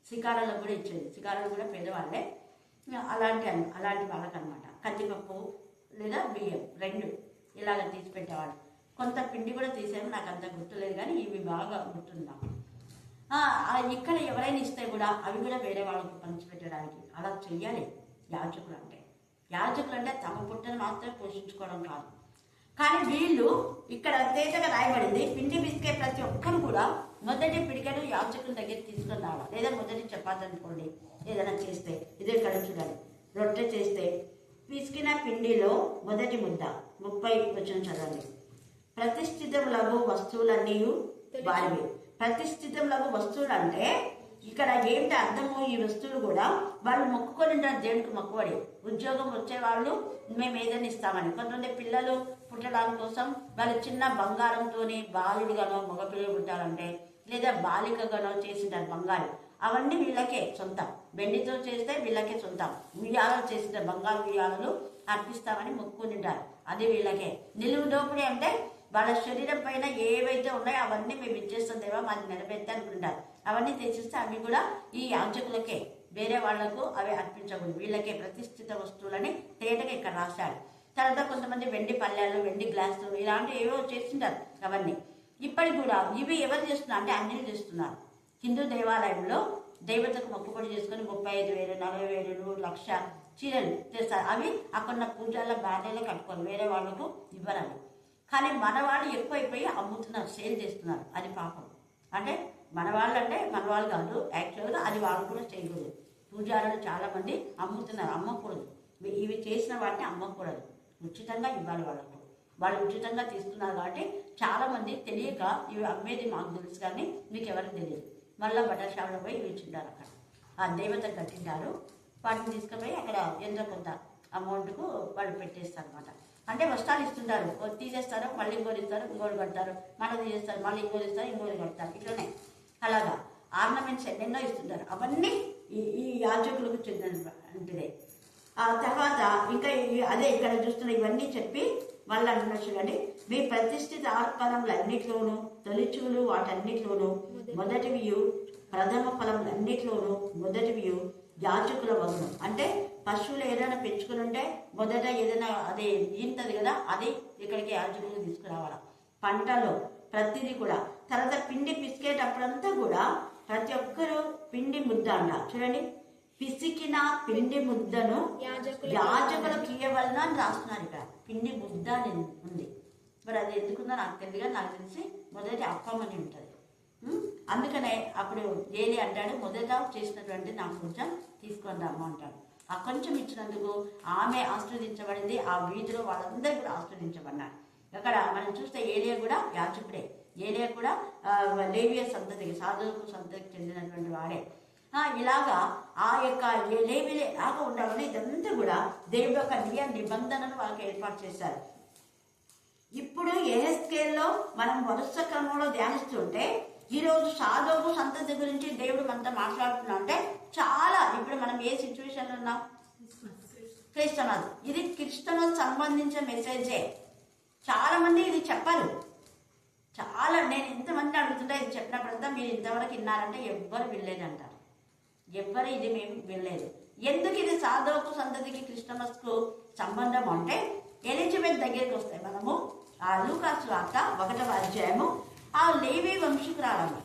శిఖారాలకు కూడా ఇచ్చేది. శిఖారాలు కూడా పేదవాళ్ళే. అలాంటి వాళ్ళకి అనమాట. కందిపప్పు లేదా బియ్యం 2 ఇలాగ తీసి పెట్టేవాళ్ళు. కొంత పిండి కూడా తీసేమో నాకు అంత గుర్తులేదు, కానీ ఇవి బాగా గుర్తున్నాం. ఇక్కడ ఎవరైనా ఇస్తే కూడా అవి కూడా వేరే వాళ్ళకి పంచిపెట్టడానికి అలా చెయ్యాలి. యాజకులు అంటే తమ పుట్టను మాత్రమే పోషించుకోవడం కాదు. కానీ వీళ్ళు ఇక్కడ తేటగా రాయబడింది, పిండి పిసికే ప్రతి ఒక్కరు కూడా మొదటి పిడికలు యాజకుల దగ్గర తీసుకొని రావాలి. లేదా మొదటి చపాతి అనుకోండి, ఏదైనా చేస్తే ఇదే ఇక్కడ చూడాలి. రొట్టె చేస్తే పిసికిన పిండిలో మొదటి ముద్ద 30 వచనం చదవండి. ప్రతిష్ఠితములకు వస్తువులన్నీ వారివి. ప్రతిష్ఠితములకు వస్తువులు అంటే ఇక్కడ ఏంటి అర్థము? ఈ వస్తువులు కూడా వాళ్ళు మొక్కుకొని ఉంటారు, దేవుడికి మొక్కుబడి. ఉద్యోగం వచ్చే వాళ్ళు మేము ఏదైనా ఇస్తామని. కొంతమంది పిల్లలు పుట్టడానికి కోసం వాళ్ళు చిన్న బంగారంతో బాలుడుగానో మగపిల్లలు పుట్టాలంటే లేదా బాలికగానో చేసింటారు బంగారు. అవన్నీ వీళ్ళకే సొంతం. వెండితో చేస్తే వీళ్ళకే సొంతం. ఉయ్యాలలు చేసిన బంగారు ఉయ్యాలలు అర్పిస్తామని మొక్కుకొని ఉంటారు, అది వీళ్ళకే. నిలువు దోపిడీ అంటే వాళ్ళ శరీరం పైన ఏవైతే ఉన్నాయో అవన్నీ మేము ఇచ్చేస్తాం దేవా, మాది నెరవేర్తే అనుకుంటారు. అవన్నీ తెచ్చిస్తే అవి కూడా ఈ యాజకులకే, వేరే వాళ్లకు అవి అర్పించకూడదు. వీళ్ళకే ప్రతిష్ఠిత వస్తువులని తేటగా ఇక్కడ రాశాడు. తర్వాత కొంతమంది వెండి పళ్ళాలు, వెండి గ్లాసులు ఇలాంటివి ఏవో చేసింటారు. అవన్నీ ఇప్పటికి కూడా ఇవి ఎవరు చేస్తున్నారు అంటే అన్యులు చేస్తున్నారు. హిందూ దేవాలయంలో దేవతకు మొక్కుబడి చేసుకొని 35,000, 40,000, 1,00,000 చీరలు చేస్తారు. అవి అక్కడ పూజల బ్యాటరీలో కట్టుకోవాలి, వేరే వాళ్ళకు ఇవ్వరాలి. కానీ మన వాళ్ళు ఎక్కువైపోయి అమ్ముతున్నారు, సేల్ చేస్తున్నారు. అది పాపం. అంటే మన వాళ్ళు కాదు, యాక్చువల్గా అది వాళ్ళు కూడా చేయకూడదు. పూజారులు చాలా మంది అమ్ముతున్నారు, అమ్మకూడదు. ఇవి చేసిన వాటిని అమ్మకూడదు, ఉచితంగా ఇవ్వాలి వాళ్ళకు. వాళ్ళు ఉచితంగా తీసుకున్నారు కాబట్టి చాలా మంది తెలియక ఇవి అమ్మేది మాకు తెలుసు కానీ మీకు ఎవరికి తెలియదు. మళ్ళీ బట్టల షాపులో పోయి ఇవి ఇచ్చింటారు. అక్కడ ఆ దేవత కట్టింటారు. వాటిని తీసుకుపోయి అక్కడ ఎంతో కొంత అమౌంట్కు వాళ్ళు పెట్టేస్తారు అనమాట. అంటే వస్త్రాలు ఇస్తుంటారు, తీసేస్తారు, మళ్ళీ ఇంకోటి ఇస్తారు, ఇంకోటి కడతారు, మళ్ళీ తీసేస్తారు, మళ్ళీ ఇంకోటి ఇస్తారు, ఇంకోటి కడతారు. ఇట్లనే అలాగా ఆర్నమెంట్స్ ఎన్నెన్నో ఇస్తుంటారు. అవన్నీ ఈ యాజకులకు చెందినటువంటిదే. ఆ తర్వాత ఇంకా అదే ఇక్కడ చూస్తున్న ఇవన్నీ చెప్పి వాళ్ళు అంటున్నారు చూడండి, మీ ప్రతిష్ఠిత అర్పణములన్నిట్లోనూ తొలిచూలు వాటన్నిటిలోనూ మొదటివియు ప్రథమ ఫలములన్నిటిలోనూ మొదటివియు యాజకుల వగును. అంటే పశువులు ఏదైనా పెంచుకుని ఉంటే మొదట ఏదైనా అదే ఈంతది కదా, అది ఇక్కడికి యాజకులు తీసుకురావాలా. పంటలో ప్రతిదీ కూడా. తర్వాత పిండి పిసికేటప్పుడంతా కూడా ప్రతి ఒక్కరూ పిండి ముద్ద అంట చూడండి, పిసికిన పిండి ముద్దను యాజకులకు ఇయ్యవలన అని రాస్తున్నారు. ఇక్కడ పిండి ముద్ద అని ఉంది. మరి అది ఎందుకుందో నాకు తెలియదు. నాకు తెలిసి మొదటి అప్పం అని ఉంటుంది. అందుకనే అప్పుడు ఏలి అంటాడు, మొదట చేసినటువంటి నాకు కొంచెం తీసుకొని రమ్మ అంటాడు. ఆ కొంచెం ఇచ్చినందుకు ఆమె ఆస్వాదించబడింది. ఆ వీధిలో వాళ్ళందరూ కూడా ఆస్వాదించబడ్డారు. అక్కడ మనం చూస్తే ఏలియా కూడా యాజకుడే. ఏలియా కూడా లేవియ సంతతికి, సాధువు సంతతికి చెందినటువంటి వాడే. ఇలాగా ఆ యొక్క లేవిలే లాగా ఉండాలని ఇదంతా కూడా దేవుడు యొక్క నిబంధనను వాళ్ళకి ఏర్పాటు చేశారు. ఇప్పుడు ఎహెజ్కేల్లో మనం వరుస క్రమంలో ధ్యానిస్తుంటే ఈరోజు సాధోవు సంతతి గురించి దేవుడు మనతో మాట్లాడుతున్నాం. అంటే చాలా ఇప్పుడు మనం ఏ సిచ్యువేషన్లో ఉన్నాం? క్రిస్టమస్. ఇది క్రిస్టమస్ సంబంధించిన మెసేజే. చాలా మంది ఇది చెప్పారు. చాలా నేను ఎంతమంది అడుగుతుంటే ఇది చెప్పినప్పుడంతా మీరు ఇంతవరకు విన్నారంటే ఎవ్వరు వినలేదంటారు. ఎవ్వరు ఇది మేము వినలేదు. ఎందుకు ఇది సాధోవు సంతతికి క్రిస్టమస్కు సంబంధం అంటే ఎలిజబెత్ దగ్గరికి వస్తాయి. మనము ఆ లూకాసు వార్త 1వ అధ్యాయము ఆ లేవి వంశీకురాలమ్మ.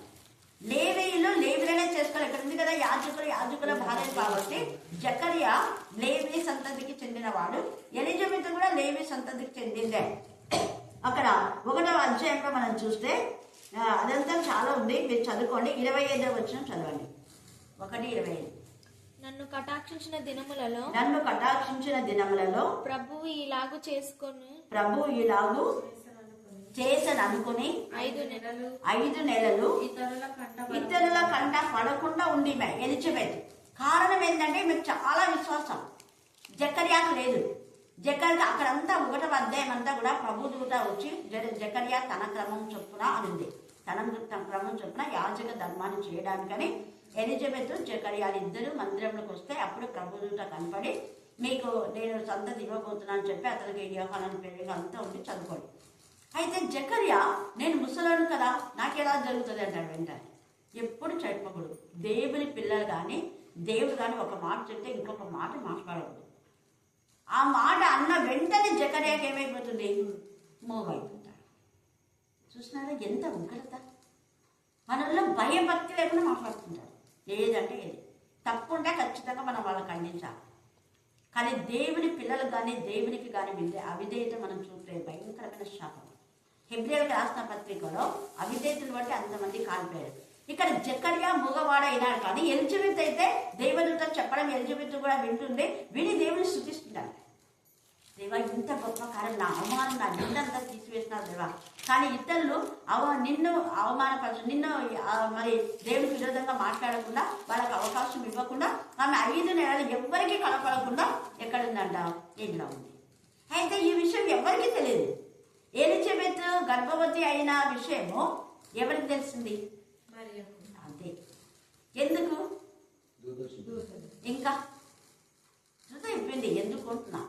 లేవీలనే చేసుకోవాలి. ఇక్కడ ఉంది కదా యాజకుల భార్య కాబట్టి జకరియా లేవి సంతతికి చెందినవాడు, ఎలిజబెత్ కూడా లేవి సంతతికి చెందిందే. అక్కడ 1వ అధ్యాయంలో మనం చూస్తే అదంతా చాలా ఉంది, మీరు చదువుకోండి. 25వ వచనం చదవండి. 1:25. నన్ను కటాక్షించిన దినములలో ప్రభువు ఇలాగు చేసననుకుని 5 నెలలు ఇతరుల కంట పడకుండా ఉంది ఎలిజబెత్. కారణం ఏంటంటే మీకు చాలా విశ్వాసం. జకర్యాకు లేదు. జకర్యా అక్కడంతా 1వ అధ్యాయం అంతా కూడా ప్రభు దూత వచ్చి జకర్యా తన క్రమం చొప్పున అనుంది. తన క్రమం చొప్పున యాజక ధర్మాన్ని చేయడానికని ఎలిజబెత్ జకర్యాలు ఇద్దరు మందిరంలోకి వస్తే అప్పుడు ప్రభుదూత కనపడి మీకు నేను సంతతి ఇవ్వబోతున్నాను చెప్పి అతనికి యోహాను పేరు అంతా ఉండి చదువుకోండి. అయితే జకర్యా నేను ముసలాను కదా, నాకెలా జరుగుతుంది అంటాడు. వెంటనే ఎప్పుడు చెప్పకూడదు. దేవుని పిల్లలు కానీ దేవుడు కానీ ఒక మాట చెప్తే ఇంకొక మాట మాట్లాడకూడదు. ఆ మాట అన్న వెంటనే జకర్యాకి ఏమైపోతుంది? మూవ్ అయిపోతాడు. చూసినారా ఎంత ఉగ్రత! మనలో భయభక్తి లేకుండా మాట్లాడుతుంటారు. ఏదంటే ఏది తప్పు ఉంటే ఖచ్చితంగా మనం వాళ్ళని ఖండించాలి. కానీ దేవుని పిల్లలు కానీ దేవునికి కానీ అవిధేయత మనం చూస్తే భయంకరమైన శాపం. హెబ్రీయులకు రాసిన పత్రికలో అవిధేయతను బట్టి అంతమంది కాలిపోయారు. ఇక్కడ జకర్యా మగవాడ అయినాడు కానీ ఎలిజబెత్ అయితే దేవదూత చెప్పడం ఎలిజబెత్ కూడా వింటుంది. విని దేవుని స్తుతిస్తుంటారు. దేవా ఇంత గొప్ప కార్యం, నా అవమానం నా నిందంతా తీసివేసినారు దేవా. కానీ ఇతరులు నిన్ను అవమానపరచు, నిన్ను మరి దేవునికి విరోధంగా మాట్లాడకుండా వాళ్ళకి అవకాశం ఇవ్వకుండా ఆమె 5 నెలలు ఎవ్వరికీ కనపడకుండా ఎక్కడుందంట? ఇంట్లో ఉంది. అయితే ఈ విషయం ఎవరికి తెలియదు. ఎలిజబెత్ గర్భవతి అయిన విషయము ఎవరికి తెలిసింది? అంతే. ఎందుకు? ఇంకా చెప్పింది ఎందుకు అంటున్నా.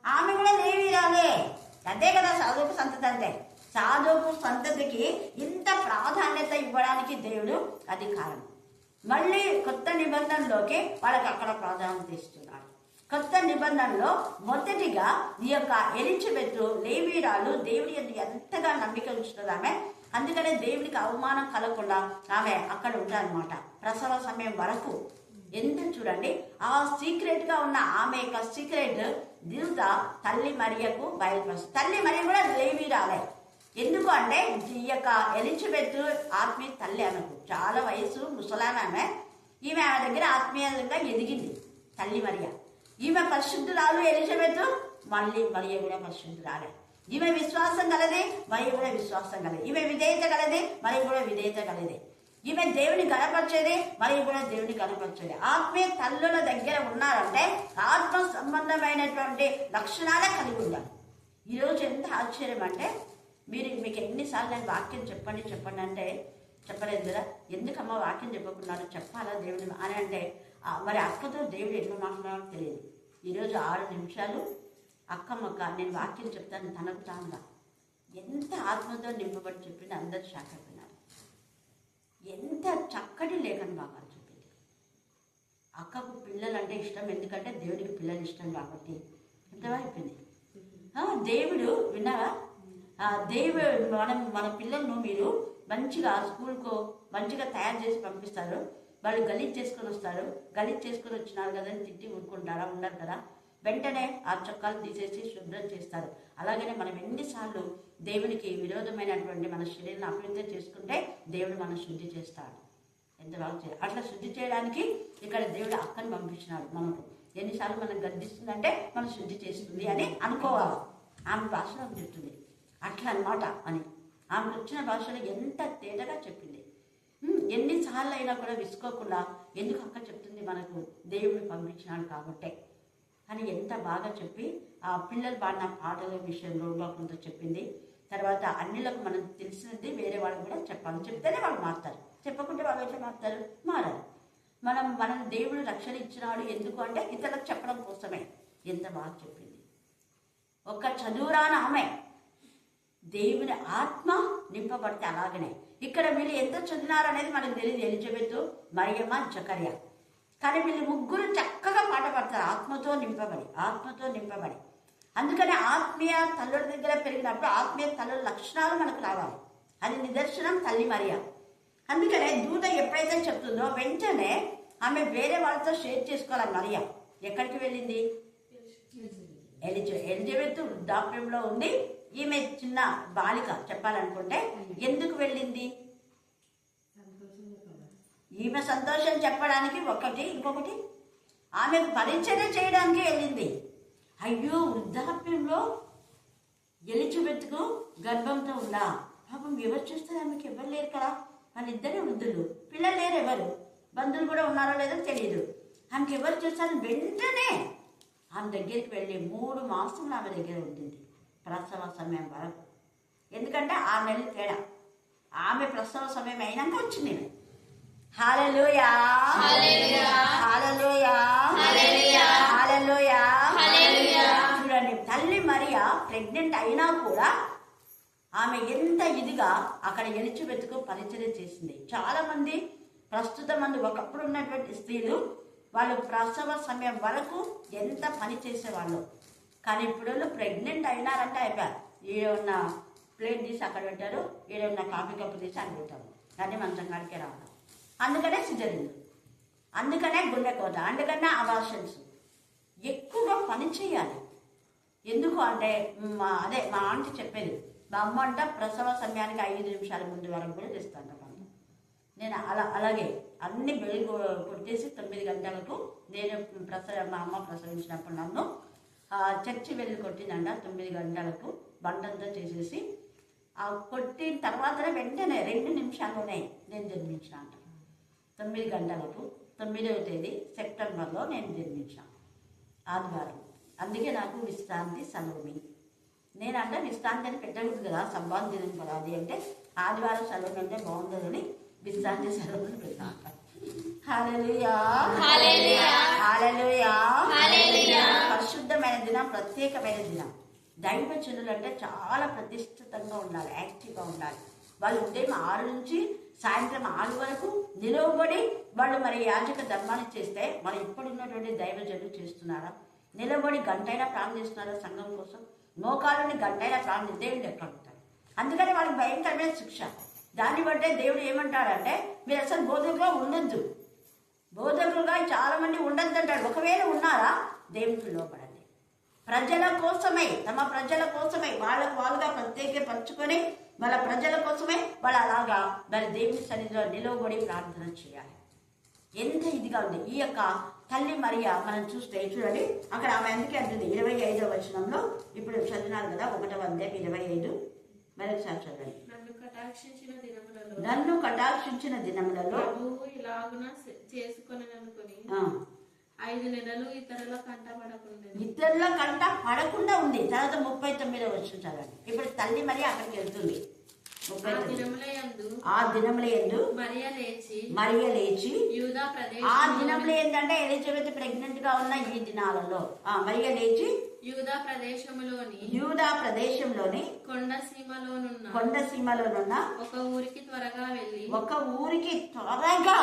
ఆమె కూడా లేవీరాలే. అదే కదా సాధువు సంతతి అంటే. సాధువు సంతతికి ఇంత ప్రాధాన్యత ఇవ్వడానికి దేవుడు అది కారణం. మళ్ళీ కొత్త నిబంధనలోకి వాళ్ళకి అక్కడ ప్రాధాన్యత ఇస్తున్నాడు. కొత్త నిబంధనలో మొదటిగా ఈ యొక్క ఎలిజబెత్ లేవీరాలు దేవుడి ఎంతగా నమ్మిక ఉంచుతుంది ఆమె. అందుకనే దేవుడికి అవమానం కలగకుండా ఆమె అక్కడ ఉంటారనమాట ప్రసవ సమయం వరకు. ఎంత చూడండి, ఆ సీక్రెట్ గా ఉన్న ఆమె యొక్క సీక్రెట్ దూత తల్లి మరియకు బయలుపరుస్తుంది. తల్లి మరియ కూడా లేవీరాలే. ఎందుకు అంటే ఈ యొక్క ఎలిజబెత్ ఆత్మీయ తల్లి అనకు, చాలా వయసు ముసలామె. ఈమె ఆమె దగ్గర ఆత్మీయంగా ఎదిగింది తల్లి మరియ. ఈమె పరిశుద్ధురాలు ఎలిజబెత్, మళ్ళీ మరియ కూడా పరిశుద్ధురాలే. ఈమె విశ్వాసం కలదే, మరియ కూడా విశ్వాసం కలదే. ఈమె విధేయత కలదే, మరియ కూడా విధేయత కలదే. ఈమె దేవుని గణపరిచేది, మరియ కూడా దేవుని గణపరిచేది. ఆత్మీయ తల్లుల దగ్గర ఉన్నారంటే ఆత్మ సంబంధమైనటువంటి లక్షణాలే కలిగి ఉండాలి. ఈరోజు ఎంత ఆశ్చర్యం అంటే, మీకు ఎన్నిసార్లు నేను వాక్యం చెప్పండి అంటే చెప్పలేదు కదా. ఎందుకమ్మా వాక్యం చెప్పకున్నారు, చెప్పాలా దేవుని అని అంటే, మరి అక్కతో దేవుడు ఎన్నో మాట్లాడాలో తెలియదు. ఈరోజు 6 నిమిషాలు అక్కమ్మక్క నేను వాక్యం చెప్తాను తనకు తానుగా ఎంత ఆత్మతో నింపబడి చెప్పింది. అందరు షాక్ అయిపోయినారు. ఎంత చక్కటి లేఖన భాగాలు చెప్పింది. అక్కకు పిల్లలంటే ఇష్టం, ఎందుకంటే దేవుడికి పిల్లలు ఇష్టం కాబట్టి ఎంతగా అయిపోయింది. దేవుడు విన్నారా, దేవుడు మన పిల్లలను మీరు మంచిగా స్కూల్కు మంచిగా తయారు చేసి పంపిస్తారు. వాళ్ళు గలీజ్ చేసుకొని వస్తారు, గలీజ్ చేసుకొని వచ్చినారు కదా అని తిట్టి ఊరుకుంటారా? ఉండరు కదా. వెంటనే ఆ చొక్కాలు తీసేసి శుభ్రం చేస్తారు. అలాగనే మనం ఎన్నిసార్లు దేవునికి విరోధమైనటువంటి మన శరీరాన్ని అపవిత్రం చేసుకుంటే దేవుడు మనం శుద్ధి చేస్తాడు. ఎంత బాగా అట్లా శుద్ధి చేయడానికి ఇక్కడ దేవుడు అక్కని పంపించినాడు. మనకు ఎన్నిసార్లు మనం గర్దిస్తుందంటే మనం శుద్ధి చేస్తుంది అని అనుకోవాలి. ఆమె భాషలో చెప్తుంది అట్లా అనమాట అని. ఆమెకు వచ్చిన భాషలో ఎంత తేటగా చెప్పింది. ఎన్నిసార్లు అయినా కూడా విసుకోకుండా ఎందుకు అక్క చెప్తుంది, మనకు దేవుడు పంపించినాడు కాబట్టే అని ఎంత బాగా చెప్పి ఆ పిల్లలు పాడిన పాటల విషయంలో కొంత చెప్పింది. తర్వాత అన్నిలకు మనం తెలిసినది వేరే వాళ్ళకి కూడా చెప్పాలి. చెప్తేనే వాళ్ళు మారుతారు, చెప్పకుంటే వాళ్ళు ఎట్లా మారుతారు? మారారు. మనం దేవుడు రక్షణ ఇచ్చినాడు ఎందుకు అంటే ఇతరులకు చెప్పడం కోసమే. ఎంత బాగా చెప్పింది. ఒక్క చదువురాని ఆమె దేవుని ఆత్మ నింపబడితే అలాగనే ఇక్కడ వీళ్ళు ఎంత చదివినారు అనేది మనకు తెలియదు. ఎలిజబెత్, మరియమ్మ, జకర్యా. కానీ వీళ్ళు ముగ్గురు చక్కగా పాట పడతారు ఆత్మతో నింపబడి. అందుకని ఆత్మీయ తల్లుల దగ్గర పెరిగినప్పుడు ఆత్మీయ తల్లుల లక్షణాలు మనకు రావాలి. అది నిదర్శనం తల్లి మరియ. అందుకనే దూత ఎప్పుడైతే చెప్తుందో వెంటనే ఆమె వేరే వాళ్ళతో షేర్ చేసుకోవాలి. మరియ ఎక్కడికి వెళ్ళింది? ఎలిజబెత్ వృద్ధాప్యంలో ఉంది. ఈమె చిన్న బాలిక చెప్పాలనుకుంటే ఎందుకు వెళ్ళింది? ఈమె సంతోషం చెప్పడానికి ఒకటి, ఇంకొకటి ఆమెకు పరిచర్య చేయడానికి వెళ్ళింది. అయ్యో వృద్ధాప్యంలో ఎలిజబెత్కు గర్భంతో ఉందా? పాపం ఎవరు చూస్తారు? ఆమెకి ఎవరు లేరు కదా, వాళ్ళిద్దరే వృద్ధులు, పిల్లలు లేరు, ఎవరు బంధువులు కూడా ఉన్నారో లేదో తెలియదు. ఆమెకి ఎవరు చూస్తారు? వెంటనే ఆమె దగ్గరికి వెళ్ళి 3 మాసములు ఆమె దగ్గర ఉంటుంది ప్రసవ సమయం వరకు. ఎందుకంటే 6 నెలలు తేడా. ఆమె ప్రసవ సమయం అయినాక వచ్చింది. హల్లెలూయా, హల్లెలూయా, హల్లెలూయా. చూడండి, తల్లి మరియా ప్రెగ్నెంట్ అయినా కూడా ఆమె ఎంత ఇదిగా అక్కడ ఎలిజబెత్కు పరిచర్య చేసింది. చాలా మంది ప్రస్తుతం ఒకప్పుడు ఉన్నటువంటి స్త్రీలు వాళ్ళు ప్రసవ సమయం వరకు ఎంత పని చేసేవాళ్ళు. కానీ ఇప్పుడు ప్రెగ్నెంట్ అయినారంటే అయిపోయారు. ఈడున్న ప్లేట్ తీసి అక్కడ పెట్టారు, ఈడున్న కాఫీ కప్పు తీసి అక్కడ పెట్టారు, కానీ మంచం కాడికే రావాలి. అందుకనే సిజరీన్, అందుకనే గుండెకోత, అందుకనే అబార్షన్స్. ఎక్కువగా పని చేయాలి. ఎందుకు అంటే మా ఆంటీ చెప్పేది, మా అమ్మ అంట ప్రసవ సమయానికి 5 నిమిషాల ముందు వరకు కూడా తెస్తాను. నేను అలాగే అన్ని బెల్లు కొట్టేసి 9 గంటలకు నేను మా అమ్మ ప్రసవించినప్పుడు నన్ను చర్చి వెళ్ళి కొట్టిందంట. 9 గంటలకు బండంతా చేసేసి కొట్టిన తర్వాతనే వెంటనే 2 నిమిషాల్లోనే నేను జన్మించిన అంట. 9 గంటలకు 9వ తేదీ సెప్టెంబర్లో నేను జన్మించాను, ఆదివారం. అందుకే నాకు విశ్రాంతి సెలవు. నేనంటే విశ్రాంతి అని పెట్టకూడదు కదా, సంభావన దినం కదా అది. అంటే ఆదివారం సెలవు అంటే బాగుంటుందని విశ్రాంతి సెలవుని పెట్టాను. హల్లెలూయా, హల్లెలూయా, హల్లెలూయా, హల్లెలూయా. పరిశుద్ధమైన దినం, ప్రత్యేకమైన దినం. దైవజనులు అంటే చాలా ప్రతిష్ఠితంగా ఉండాలి, యాక్టివ్గా ఉండాలి. వాళ్ళు ఉదయం 6 నుంచి సాయంత్రం 6 వరకు నిలవబడి వాళ్ళు మరి యాజక ధర్మాన్ని చేస్తే మరి ఇప్పుడున్నటువంటి దైవజనులు చేస్తున్నారా? నిలబడి గంటైనా ప్రార్థిస్తున్నారా సంఘం కోసం? మోకాళ్ళని గంటైనా ప్రార్థిస్తే దేవుడు ఎక్కడ ఉంటాడు? అందుకని వాళ్ళకి భయంకరమైన శిక్ష. దాన్ని బట్టే దేవుడు ఏమంటాడంటే మీరు అసలు బోధకులుగా ఉండొద్దు, బోధకులుగా చాలా మంది ఉండొద్దు అంటాడు. ఒకవేళ ఉన్నారా దేవునికి లోపడండి. ప్రజల కోసమే, తమ ప్రజల కోసమే వాళ్ళుగా ప్రత్యేకపరచుకొని వాళ్ళ ప్రజల కోసమే వాళ్ళు అలాగా మరి దేవుని సన్నిధిలో నిలవబడి ప్రార్థన చేయాలి. ఎంత ఇదిగా ఉంది ఈ యొక్క తల్లి మరియా. మనం చూస్తే చూడండి అక్కడ ఆమె అందుకే అంటుంది 25వ వచనంలో, ఇప్పుడు చదివినారు కదా 1వ అధ్యాయం 25, మరొకసారి చదవండి. నన్ను కటాక్షించిన దినములలో చేసుకొననుకొని 5 నెలలు ఇతరుల కంట పడకుండా ఉంది. తర్వాత 39వ వచనం చదవండి. ఇప్పుడు తల్లి మరి అక్కడికి వెళ్తుంది. ఆ దినములందు మరియ లేచి ఆ దినములు ఏంటంటే ఎలిజబెత్ ప్రెగ్నెంట్ గా ఉన్న ఈ దినాలలో మరియ లేచి యూదా ప్రదేశంలోని కొండ సీమలోనున్న ఒక ఊరికి త్వరగా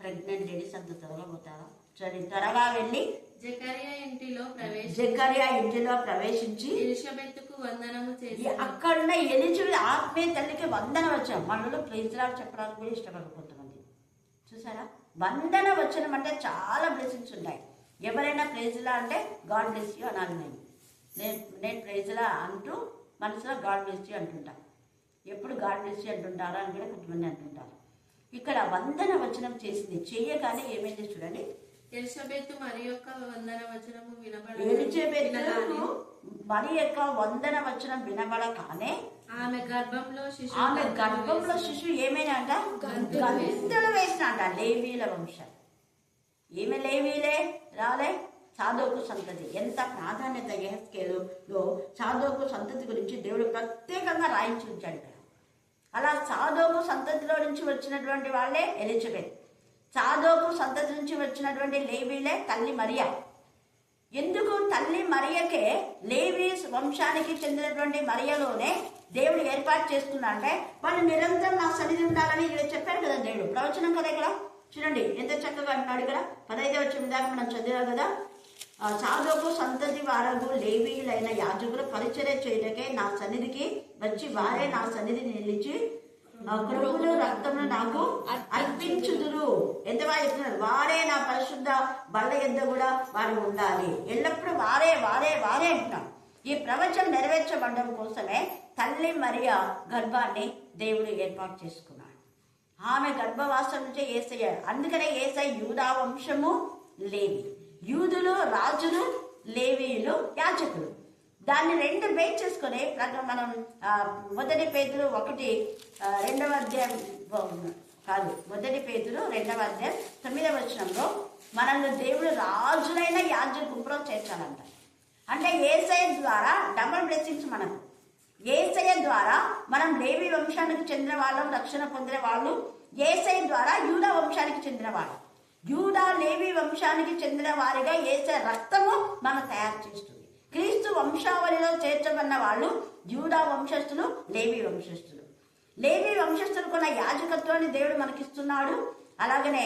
ప్రెగ్నెంట్ లేడీస్ అంత త్వరగా పోతారా? సరే, త్వరగా వెళ్ళి జకర్యా ఇంటిలో ప్రవేశించి ఎలిజబెత్తుకు వందనము చేసి అక్కడున్న ఎలిజబెత్ ఆత్మీయ తల్లికి వందన వచ్చాం. మనలో ప్రైజ్లాడ్ చెప్పడానికి కూడా ఇష్టపడరు కొంతమంది. చూసారా, వందన వచనం అంటే చాలా బ్లెస్సింగ్స్ ఉంటాయి. ఎవరైనా ప్రైజ్లా అంటే గాడ్ బ్లెస్ యూ అనాలి. నేను ప్రైజ్లా అంటూ మనసులో గాడ్ బ్లెస్ యూ అంటుంటా. ఎప్పుడు గాడ్ బ్లెస్ యూ అంటుంటారా అని కూడా కొంతమంది అంటుంటారు. ఇక్కడ వందన వచనం చేసింది. చేయగానే ఏమైంది చూడండి. ఎలిజబెత్ మరి యొక్క వందన వచనము వినబడగానే ఆమె గర్భంలో శిశువు ఏమైనా అంట గంతులు వేసిన అంట. లేవీల వంశం. ఏమి లేవీలే రాలే సాదోకు సంతతి. ఎంత ప్రాధాన్యత యెహెజ్కేలులో సాదోకు సంతతి గురించి దేవుడు ప్రత్యేకంగా రాయించి ఉంచాడు ఇక్కడ. అలా సాదోకు సంతతిలో నుంచి వచ్చినటువంటి వాళ్ళే ఎలిజబెత్. సాదోకు సంతతి నుంచి వచ్చినటువంటి లేవీలే తల్లి మరియా. ఎందుకు తల్లి మరియకే లేవీ వంశానికి చెందినటువంటి మరియలోనే దేవుడు ఏర్పాటు చేసుకున్నా అంటే వాళ్ళు నిరంతరం నా సన్నిధి ఉండాలని ఇక్కడ చెప్పారు కదా దేవుడు. ప్రవచనం కదా ఇక్కడ చూడండి ఎంత చక్కగా అంటున్నాడు. ఇక్కడ 15వ వచనం దాకా మనం చదివాం కదా. సాదోకు సంతతి వారగు లేవీయులైన యాజకులు పరిచర్య చేయటకే నా సన్నిధికి వచ్చి వారే నా సన్నిధిని నిలిచి కృపను రక్తమును నాకు అర్పించుదురు. ఎంత బాగా చెప్తున్నారు. వారే నా పరిశుద్ధ బల్ల యొద్ద కూడా వారు ఉండాలి. ఎల్లప్పుడూ వారే వారే వారే అంటున్నాం. ఈ ప్రవచనం నెరవేర్చబడడం కోసమే తల్లి మరియా గర్భాన్ని దేవుడు ఏర్పాటు చేసుకున్నాడు. ఆమె గర్భవాసం నుంచే యేసయ్య. అందుకనే యేసయ్య యూదా వంశము లేవి. యూదులు రాజులు, లేవీయులు యాజకులు. దాన్ని 2 బేస్ చేసుకుని మనం 1 పేతురు 1 అధ్యాయం కాదు 1 పేతురు 2వ అధ్యాయం 9వ వచనంలో మనల్ని దేవుడు రాజులైన యాజకుల గుంపులో చేర్చాలంట. అంటే యేసయ్య ద్వారా డబుల్ బ్లెస్సింగ్స్ మనకు. యేసయ్య ద్వారా మనం లేవి వంశానికి చెందిన వాళ్ళం, రక్షణ పొందిన వాళ్ళు. యేసయ్య ద్వారా యూదా వంశానికి చెందిన వాళ్ళు. యూదా లేవి వంశానికి చెందిన వారిగా యేసయ్య రక్తము మనం తయారు చేస్తుంది. క్రీస్తు వంశావళిలో చేర్చబడిన వాళ్ళు యూదా వంశస్థులు, లేవి వంశస్థులు. లేవి వంశస్థులకున్న యాజకత్వాన్ని దేవుడు మనకిస్తున్నాడు. అలాగనే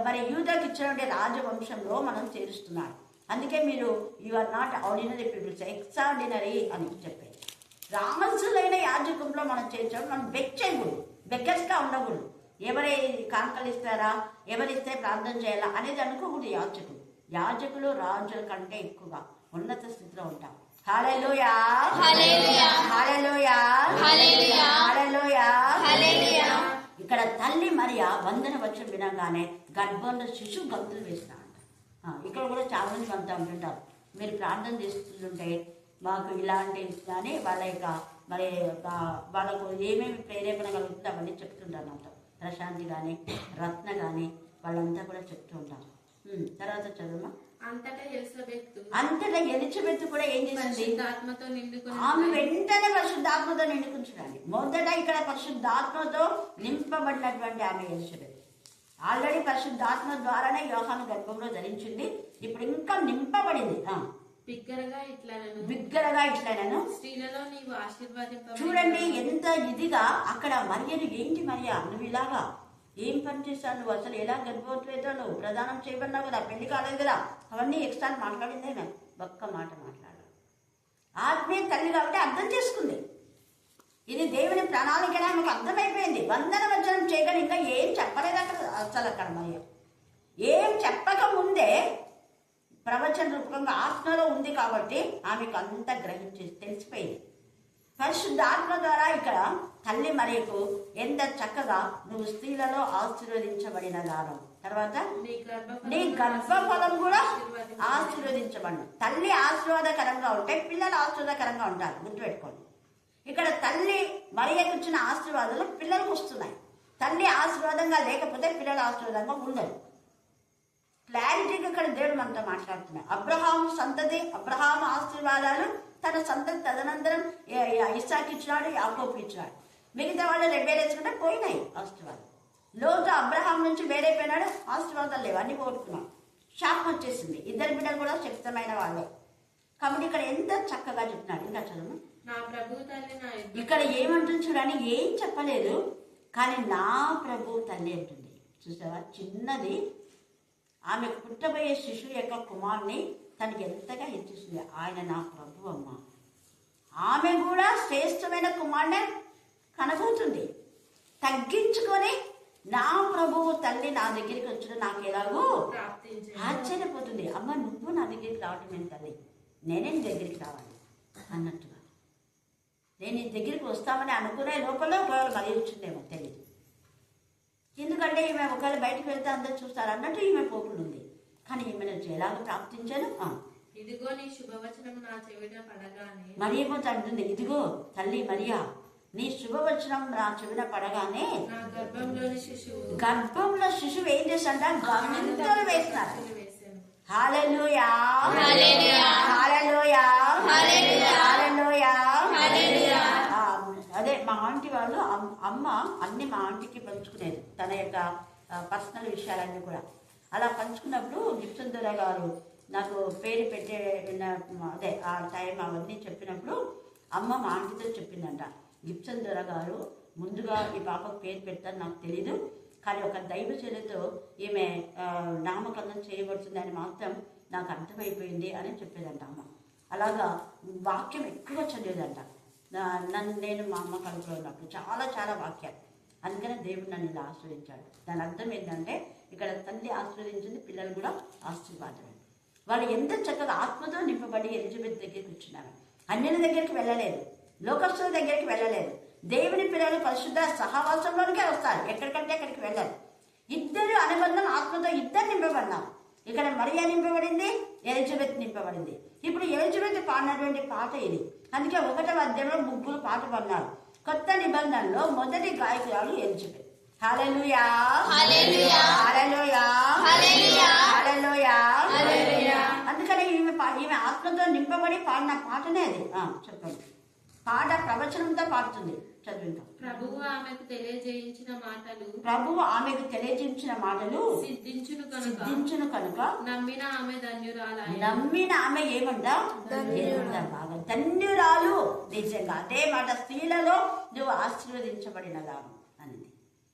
మరి యూదాకి ఇచ్చినటువంటి రాజవంశంలో మనం చేరుస్తున్నాడు. అందుకే మీరు you are not ordinary peoples, extraordinary అని చెప్పేది. రామసులైన యాజకంలో మనం చేర్చడం. మనం బెగ్గర్స్గా ఉండకూడదు. ఎవరి కానుకలు ఇస్తారా, ఎవరిస్తే ప్రార్థన చేయాలా అనేది అనుకోకూడదు. యాజకులు రాజుల కంటే ఎక్కువగా ఉన్నత స్థితిలో ఉంటాం. హల్లెలూయా, హల్లెలూయా, హల్లెలూయా, హల్లెలూయా, హల్లెలూయా, హల్లెలూయా. ఇక్కడ తల్లి మరియా వందన వచనం వినగానే గర్భంలో శిశువు గంతులు వేస్తా అంట. ఇక్కడ కూడా చాలా మంది అంతా ఉంటుంటారు. మీరు ప్రార్థన చేస్తుంటే మాకు ఇలాంటి కానీ వాళ్ళ యొక్క మరి వాళ్ళకు ఏమేమి ప్రేరేపణ కలుగుతుందో అవన్నీ చెప్తుంటారు నాతో. ప్రశాంతి కానీ, రత్న కానీ వాళ్ళంతా కూడా చెప్తూ ఉంటారు. తర్వాత చదువు. అంతటా ఎలిజబెత్ కూడా ఏం చేసింది? ఆమె వెంటనే పరిశుద్ధాత్మతో నిండుకుంటున్నాడు. మొదట ఇక్కడ పరిశుద్ధాత్మతో నింపబడినటువంటి ఆమె ఎలిజబెత్. ఆల్రెడీ పరిశుద్ధాత్మ ద్వారానే యోహాను గర్భంలో ధరించింది. ఇప్పుడు ఇంకా నింపబడింది. బిగ్గరగా ఇట్లనను స్త్రీలలో నీవు ఆశీర్వాదింప. చూడండి ఎంత ఇదిగా అక్కడ మరియను ఏంటి మరియా నువ్వు ఇలాగా ఏం పని చేశావు నువ్వు, అసలు ఎలా గర్భవతి నువ్వు, ప్రదానం చేయబడినావు కదా, పెళ్లి కాలేదు కదా, అవన్నీ ఎక్స్ట్రా మాట్లాడిందే మేము ఒక్క మాట మాట్లాడాలి. ఆత్మీయ తల్లి కాబట్టి అర్థం చేసుకుంది, ఇది దేవుని ప్రణాళికనే ఆమెకు అర్థమైపోయింది. వందన వచనం చేయగానే ఇంకా ఏం చెప్పలేదు అక్కడ మరి ఏం చెప్పక ముందే ప్రవచన రూపంగా ఆత్మలో ఉంది కాబట్టి ఆమెకు అంతా గ్రహించేసి తెలిసిపోయింది. పరిశుద్ధాత్మ ద్వారా ఇక్కడ తల్లి మరియకు ఎంత చక్కగా నువ్వు స్త్రీలలో ఆశీర్వదించబడిన దానం, తర్వాత నీ గర్భఫలం కూడా ఆశీర్వదించబడిన. తల్లి ఆశీర్వాదకరంగా ఉంటే పిల్లలు ఆశీర్వాదకరంగా ఉంటారు, గుర్తుపెట్టుకోండి. ఇక్కడ తల్లి మరియకు ఇచ్చిన ఆశీర్వాదాలు పిల్లలకు వస్తున్నాయి. తల్లి ఆశీర్వాదంగా లేకపోతే పిల్లలు ఆశీర్వాదంగా ఉండదు. క్లారిటీగా ఇక్కడ దేవుడు మనతో మాట్లాడుతున్నాడు. అబ్రహాము సంతతి, అబ్రహాము ఆశీర్వాదాలు తన సంతతి తదనంతరం ఇస్సాకు ఇచ్చినాడు, యాకోబుకు ఇచ్చినాడు. మిగతా వాళ్ళు రెబ్బేలేసుకుంటే పోయినాయి ఆశీర్వాదం. లోతు అబ్రహాం నుంచి వేరైపోయినాడు, ఆశీర్వాదాలు లేవు, అన్ని పోగొట్టుకున్నాడు, శాపం వచ్చేసింది. ఇద్దరు బిడ్డలు కూడా శక్తమైన వాళ్ళే. కాబట్టి ఇక్కడ ఎంత చక్కగా చెప్తున్నాడు. ఇంకా చదువు. ఇక్కడ ఏమంటుంది చూడని, ఏం చెప్పలేదు కానీ నా ప్రభు తల్లి అంటుంది. చూసావా, చిన్నది ఆమె పుట్టబోయే శిశువు యొక్క కుమారుని తనకి ఎంతగా హెచ్చిస్తుంది. ఆయన నా ప్రభు అమ్మ, ఆమె కూడా శ్రేష్టమైన కుమారునే కనబోతుంది. తగ్గించుకొని నా ప్రభువు తల్లి నా దగ్గరికి వచ్చి నాకు ఎలాగో ఆశ్చర్యపోతుంది. అమ్మ నువ్వు నా దగ్గరికి రావటం నేను తల్లి, నేనే నీ దగ్గరికి రావాలి అన్నట్టుగా. నేను నీ దగ్గరికి వస్తామని అనుకునే లోపల ఒకవేళ మరి వచ్చిందేమో తెలియదు. ఎందుకంటే ఈమె ఒకవేళ బయటకు వెళ్తే అందరూ చూస్తారు అన్నట్టు ఈమె పోకుండా ఉంది. కానీ ఈమె నుంచి ఎలాగో ప్రాప్తించాను. ఇదిగో నీ శుభవచనం నా చెవిన పడగానే, మరియేమో అంటుంది, ఇదిగో తల్లి మరియా నీ శుభవచనం నా చెవిన పడగానే గర్భంలో శిశువు ఏం చేశాడ, గంతులు వేస్తున్నారు. హల్లెలూయా, హల్లెలూయా, హల్లెలూయా. అదే మా ఆంటీ వాళ్ళు అమ్మ అన్ని మా ఆంటీకి పంచుకునేది, తన యొక్క పర్సనల్ విషయాలన్నీ కూడా. అలా పంచుకున్నప్పుడు గిప్సన్ దొర గారు నాకు పేరు పెట్టే అదే ఆ టైం అవన్నీ చెప్పినప్పుడు అమ్మ మా ఆంటీతో చెప్పిందంట, గిప్సన్ దొర గారు ముందుగా ఈ పాపకు పేరు పెట్టారు నాకు తెలీదు, కానీ ఒక దైవచర్యతో ఈమె నామకరణం చేయబడుతుందని మాత్రం నాకు అర్థమైపోయింది అని చెప్పేదంట అమ్మ. అలాగా వాక్యం ఎక్కువ చదివేదంట. నేను మా అమ్మ కడుపులో ఉన్నప్పుడు చాలా చాలా వాక్యాలు. అందుకనే దేవుడు నన్ను ఇలా ఆశీర్వదించాడు. దాని అర్థం ఏంటంటే ఇక్కడ తల్లి ఆశీర్వదించింది, పిల్లలు కూడా ఆశీర్వాదమే. వాళ్ళు ఎంత చక్కగా ఆత్మతో నింపబడి ఎలిజబెత్ దగ్గరికి వచ్చినారు. అన్యుల దగ్గరికి వెళ్ళలేదు, లోకస్తుల దగ్గరికి వెళ్ళలేదు. దేవుని పిల్లలు పరిశుద్ధ సహవాసంలోనికే వస్తారు, ఎక్కడికంటే అక్కడికి వెళ్ళారు. ఇద్దరు అనుబంధం ఆత్మతో ఇద్దరు నింపబడినారు. ఇక్కడ మరియా నింపబడింది, ఎలిజబెత్ నింపబడింది. ఇప్పుడు ఎలిజబెత్ పాడినటువంటి పాట ఇది. అందుకే 1వ అధ్యాయంలో 3 పాట పాడినారు. కొత్త నిబంధనలో మొదటి గాయకురాలు ఎలిజబెత్. హల్లెలూయా, హల్లెలూయా, హల్లెలూయా, హల్లెలూయా, హల్లెలూయా. అందుకని ఈమె ఆత్మతో నింపబడి పాడిన పాటనే అది. చెప్పండి, పాట ప్రవచనంతో పాడుతుంది. చదువు. ప్రభువు ఆమెకు తెలియజేయించిన మాటలు సిద్ధించును కనుక నమ్మిన ఆమె ధన్యురాలు. నమ్మిన ఆమె ఏమంటా బాగా ధన్యురాలు. నిజంగా అదే మాట, స్త్రీలలో నువ్వు ఆశీర్వదించబడినదాను అన్నది.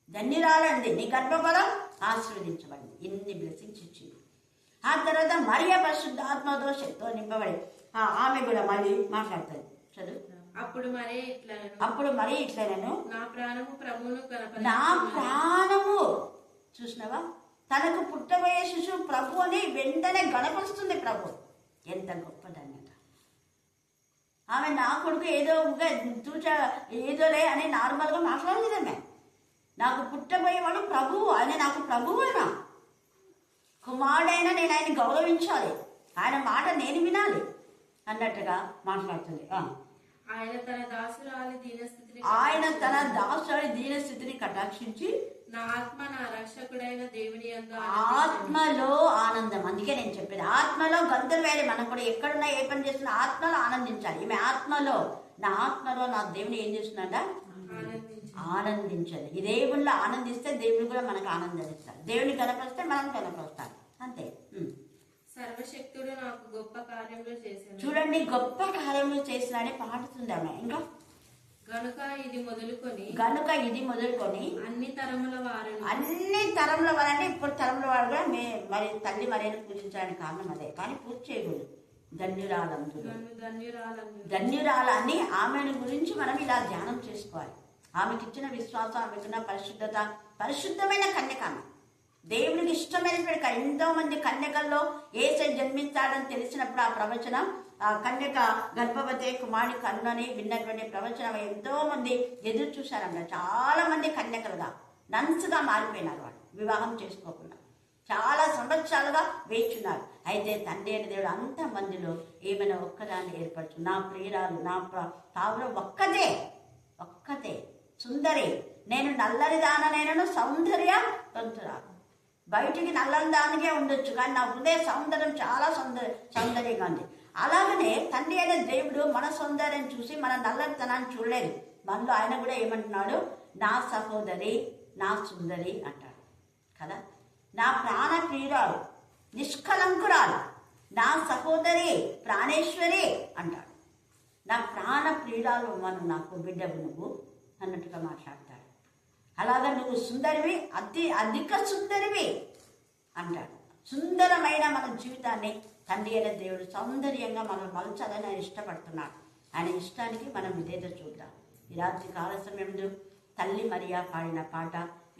ధన్యురాలండి, నీ గర్భఫలం ఆశీర్వదించబడింది. ఇన్ని బ్లెస్సింగ్స్ ఇచ్చింది. ఆ తర్వాత మరియ పరిశుద్ధాత్మతో శక్తితో నింపబడి ఆమె కూడా మళ్ళీ మాట్లాడుతుంది. చదువు. అప్పుడు మరి ఇట్లనను నా ప్రాణము ప్రభువును కనపరచును. నా ప్రాణము చూసినవా, తనకు పుట్టబోయే శిశువు ప్రభు అని వెంటనే గణపరుస్తుంది. ప్రభు ఎంత గొప్పదన్నట. ఆమె నా కొడుకు ఏదోలే అని నార్మల్గా మాట్లాడలేదమ్మే. నాకు పుట్టబోయేవాడు ప్రభువు, ఆయన నాకు ప్రభువు అయినా కుమారుడైనా నేను ఆయన గౌరవించాలి, ఆయన మాట నేను వినాలి అన్నట్టుగా మాట్లాడుతుంది. ఆయన తన దాసురాలి దీనస్థితిని కటాక్షించి నా ఆత్మ నా రక్షకుడైన దేవుని యందు ఆత్మలో ఆనందం. అందుకే నేను చెప్పేది, ఆత్మలో గంతులు వేయాలి. మనం కూడా ఎక్కడున్నా ఏ పని చేస్తున్నా ఆత్మలో ఆనందించాలి. ఈమె ఆత్మలో నా దేవుని ఏం చేస్తున్నాడా, ఆనందించాలి. ఈ దేవుళ్ళు ఆనందిస్తే దేవుడు కూడా మనకు ఆనందిస్తారు. దేవుని కనపరిస్తే మనం కనపరుస్తాం, అంతే. సర్వశక్తుడు నాకు గొప్ప కార్యములు చేశాడు. చూడండి, గొప్ప కార్యములు చేసినాడే పాడుతుంది ఆమె. ఇంకా గనుక ఇది మొదలుకొని అన్ని తరముల వారంటే ఇప్పుడు తరముల వారు కూడా మరి తల్లి మరియను పూజించడానికి కారణం అదే, కానీ పూజ చేయకూడదు. ధన్యురాలని ఆమెను గురించి మనం ఇలా ధ్యానం చేసుకోవాలి. ఆమెకి ఇచ్చిన విశ్వాసం, ఆమెకున్న పరిశుద్ధత, పరిశుద్ధమైన కన్యక. దేవుడికి ఇష్టమైనటువంటి ఎంతో మంది కన్యకల్లో యేసు జన్మించాడని తెలిసినప్పుడు ఆ ప్రవచనం, ఆ కన్యక గర్భవతి కుమారుని కన్నుని విన్నటువంటి ప్రవచనం ఎంతో మంది ఎదురు చూశారన్న. చాలా మంది కన్యకలుగా నన్స్గా మారిపోయినారు. వాళ్ళు వివాహం చేసుకోకుండా చాలా సంవత్సరాలుగా వేచున్నారు. అయితే తండ్రి అయిన దేవుడు అంతమందిలో ఏమైనా ఒక్కదాన్ని ఏర్పరచు. నా ప్రియురాలు, నా పావురం ఒక్కతే సుందరి. నేను నల్లని దాననైనను సౌందర్యవంతురాలు. బయటికి నల్లని దానికే ఉండొచ్చు, కానీ నా హృదయ సౌందర్యం చాలా సౌందర్యంగా ఉంది. అలాగనే తండ్రి అయిన దేవుడు మన సౌందర్యం చూసి మన నల్లతనాన్ని చూడలేదు. మనలో ఆయన కూడా ఏమంటున్నాడు? నా సహోదరి, నా సుందరి అంటాడు కదా. నా ప్రాణ ప్రియురాలు, నిష్కలంకురాలు, నా సహోదరి, ప్రాణేశ్వరి అంటాడు. నా ప్రాణ ప్రియురాలు మనం, నాకు బిడ్డవు నువ్వు అన్నట్టుగా మాట్లాడతాడు. అలాగా నువ్వు సుందరివి, అధిక సుందరివి అంటాడు. సుందరమైన మన జీవితాన్ని తండ్రి అయిన దేవుడు సౌందర్యంగా మనం మలచాలని ఆయన ఇష్టపడుతున్నాడు. ఆయన ఇష్టానికి మనం విధేయత చూద్దాం. ఈ రాత్రి కాల సమయంలో తల్లి మరియా పాడిన పాట,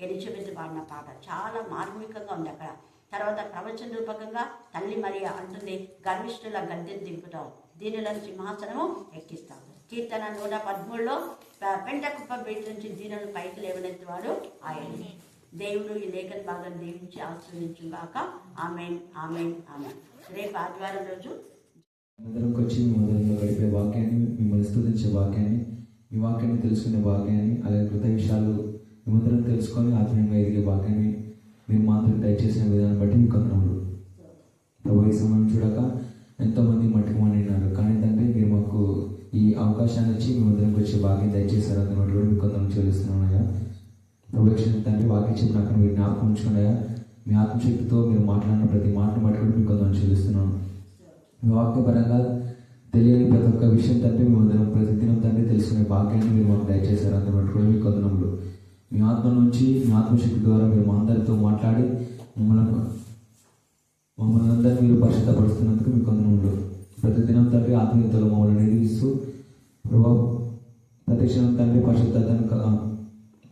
ఎలిజబెత్ పాడిన పాట చాలా మార్మికంగా ఉంది అక్కడ. తర్వాత ప్రవచన రూపకంగా తల్లి మరియా అంటుంది, గర్విష్ఠుల గద్దెను దింపుతావు, దీనులను సింహాసనము ఎక్కిస్తావు. కీర్తన 113లో పెంట కుప్ప బయట నుంచి దీనులను పైకి లేవనెత్తువాడు ఆయన. దేవుడు ఈ లేఖన భాగం దీవించి ఆశీర్వదించుగాక. ఆమేన్, ఆమేన్, ఆమేన్. రేపు ఆదివారం రోజు మందిరంకి వచ్చి మీ మందిరంలో గడిపే వాక్యాన్ని, మిమ్మల్ని స్తుతించే వాక్యాన్ని, మీ వాక్యాన్ని తెలుసుకునే వాక్యాన్ని, అలాగే కృత విషయాలు మీ మందిరం తెలుసుకొని ఆత్మీయంగా ఎదిగే వాక్యాన్ని మీరు మాత్రం దయచేసిన విధానం బట్టి మీకు వందనములు. ప్రభు ఈ సమయం చూడక ఎంతోమంది మట్టుకు మాట్లాడినారు, కానీ తండ్రి మీరు మాకు ఈ అవకాశాన్ని ఇచ్చి మీ మందిరంకి వచ్చే భాగ్యం దయచేశారు. అందులో కూడా మీకు వందనం చెల్లిస్తున్నాయా. ప్రభు తండ్రి వాక్యం చెప్పిన అక్కడ మీరు జ్ఞాపకం ఉంచుకున్నాయా. మీ ఆత్మశక్తితో మీరు మాట్లాడిన ప్రతి మాటను బట్టి కూడా మీకు వందనం చెల్లిస్తున్నాను. మీ వాక్యపరంగా తెలియని ప్రతి ఒక్క విషయం తండ్రి మీ అందరం ప్రతిదినం తండ్రి తెలుసుకునే భాగ్యాన్ని మీరు మాకు దయచేశారు. అందులో బట్టి కూడా మీకు వందనములు. మీ ఆత్మ నుంచి, మీ ఆత్మశక్తి ద్వారా మీరు మా అందరితో మాట్లాడి మమ్మల్ని అందరినీ మీరు పరిశుద్ధపరుస్తున్నందుకు మీకు వందనములు. ప్రతిదినం తండ్రి ఆత్మీయతలో మమ్మల్ని నిర్వహిస్తూ ప్రభావ ప్రతిక్షణం తండ్రి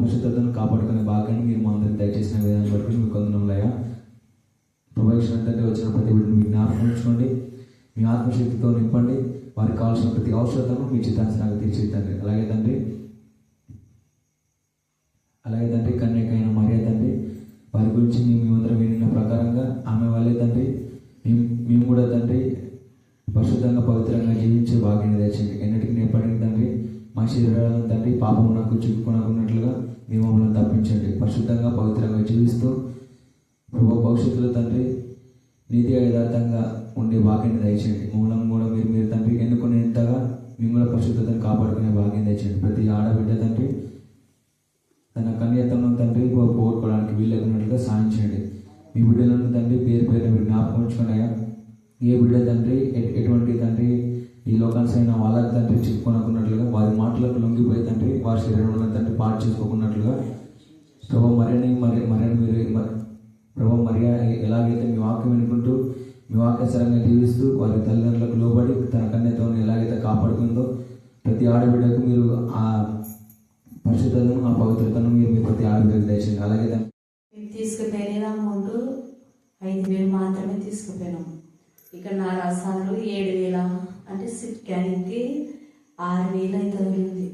పరిశుద్ధతను కాపాడుకునే భాగాన్ని మీరు మా అందరికి దయచేసిన విధానం బట్టి మీకు వందనములయ్యా. ప్రభావించిన తండ్రి వచ్చిన ప్రతి బిడ్డను మీరు జ్ఞాపకం ఉంచుకోండి, మీ ఆత్మశక్తితో నింపండి, వారికి కావాల్సిన ప్రతి అవసరతను మీ చిత్తాంశనాలు తీర్చిద్దండి. అలాగే తండ్రి కన్యకైన మరియా తండ్రి వారి గురించి మేము అందరం వినిన ప్రకారంగా ఆమె వాళ్ళే తండ్రి మేము కూడా తండ్రి పరిశుద్ధంగా పవిత్రంగా జీవించే భాగ్యాన్ని తెచ్చండి. ఎన్నటికి నేపడిన తండ్రి మా శరీరాలను తండ్రి పాపమునకు చిక్కుకొనకున్నట్లుగా మేము మమ్మల్ని తప్పించండి. పరిశుద్ధంగా పవిత్రంగా జీవిస్తూ ప్రభు భవిష్యత్తులో తండ్రి నీతిగా యథార్థంగా ఉండే భాగ్యాన్ని దయచేయండి. మమ్మల్ని కూడా మీరు తండ్రి ఎన్నుకునేంతగా మేము కూడా పరిశుద్ధతను కాపాడుకునే భాగ్యం దయచేయండి. ప్రతి ఆడబిడ్డ తండ్రి తన కన్యత్వం తండ్రి పోగొట్టుకోవడానికి వీలైనట్లుగా సాయం చేయండి. మీ బిడ్డలను తండ్రి పేరు మీరు జ్ఞాపకం ఉంచుకున్నాయా. ఏ బిడ్డ తండ్రి ఎటువంటి తండ్రి ఈ లోకాన్సైనా వాళ్ళకి తండ్రి చిక్కుకొనకున్నట్లుగా, వారి మాటలకు లొంగిపోయి తండ్రి వారి శరీరంలో తండ్రి పాటు చేసుకోకున్నట్లుగా ప్రభు మరియా ఎలాగైతే మీ వాక్యం వినుకుంటూ మీ వాక్యాసరంగా జీవిస్తూ వారి తల్లిదండ్రులకు లోబడి తన కన్యత్వం ఎలాగైతే కాపాడుకుందో ప్రతి ఆడబిడ్డకు మీరు ఆ పరిశుద్ధతను, ఆ పవిత్రతను మీరు మీ ప్రతి ఆడబిడ్డకు దయచేయండి. అలాగే మేము తీసుకుపోయిన అమౌంట్ 5,000 మాత్రమే తీసుకుపోయినాము. ఇక్కడ నా రసాలు 7,000 అంటే సిట్ క్యానింగ్కి 6,000 అయితే ఉంది.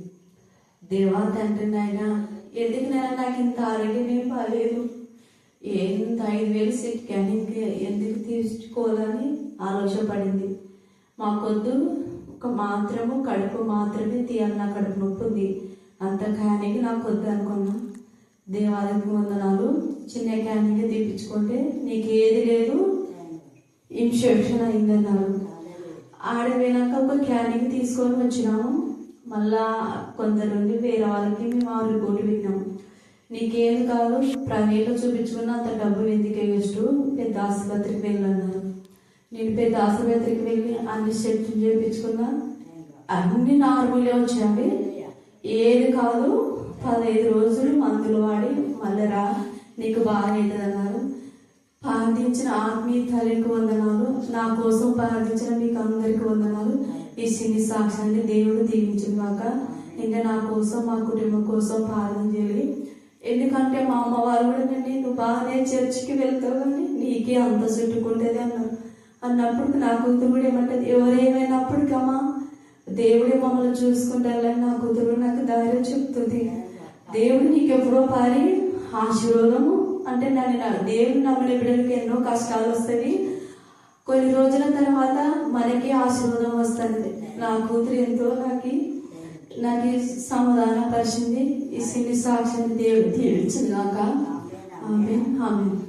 దేవా తండ్రి నాయన, ఎందుకు నాకు ఇంత ఆరోగ్యం ఏం బాగాలేదు, ఎంత 5,000 సిట్ క్యానింగ్కి ఎందుకు తీసుకోవాలని ఆలోచన పడింది. మాకొద్దు, ఒక మాత్రము కడుపు మాత్రమే తీయాలి, నా కడుపు నొప్పి ఉంది, అంత క్యానింగ్ నాకు వద్దు అనుకున్నా. దేవాలయకు వందనాలు. చిన్న క్యానింగ్ తీపించుకుంటే నీకు ఏది లేదు, ఇన్ఫెక్షన్ అయిందన్నారు. ఆడిపోయినాక ఒక క్యానింగ్ తీసుకొని వచ్చినాము. మళ్ళా కొందరుండి వేరే వాళ్ళకి మేము ఆ రిపోర్ట్ విన్నాము. నీకేం కాదు, ప్రైవేట్లో చూపించుకున్న అంత డబ్బు ఎందుకే వేస్ట్, పెద్ద ఆసుపత్రికి వెళ్ళన్నారు. నేను పెద్ద ఆసుపత్రికి వెళ్ళి అన్ని సెట్లు చేయించుకున్నా, అన్ని నార్మల్గా వచ్చాయి. ఏది కాదు 15 రోజులు మందులు వాడి మళ్ళీ రా, నీకు బాగా అవుతుంది అన్నారు. ప్రార్థించిన ఆత్మీయ తల్లికి వందనాలు, నా కోసం ప్రార్థించిన మీకు అందరికి వందనాలు. ఈ చిన్ని సాక్ష్యాన్ని దేవుడు దీవించుగాక. ఇంకా నా కోసం, మా కుటుంబం కోసం ప్రార్థన చేయాలి. ఎందుకంటే మా అమ్మ వాళ్ళు కూడా నువ్వు బాగానే చర్చికి వెళ్తావు కానీ నీకే అంత చుట్టుకుంటుంది అన్నారు. అన్నప్పుడు నా కూతురు కూడా ఏమంటది, ఎవరేమైనప్పటికమ్మా దేవుడే మమ్మల్ని చూసుకుంటారని నా కూతురు నాకు ధైర్యం చెప్తుంది. దేవుడు నీకు ఎప్పుడో పారి ఆశీర్వాదము అంటే దేవుడు నమ్మిన బిడ్డలకి ఎన్నో కష్టాలు వస్తాయి, కొన్ని రోజుల తర్వాత మనకి ఆశీర్వాదం వస్తుంది. నా కూతురు ఎంతో నాకు సమాధాన పరిచింది. ఈ సిన్ని సాక్షిని దేవుడు దీవించింది కాక. ఆమేన్ ఆమేన్.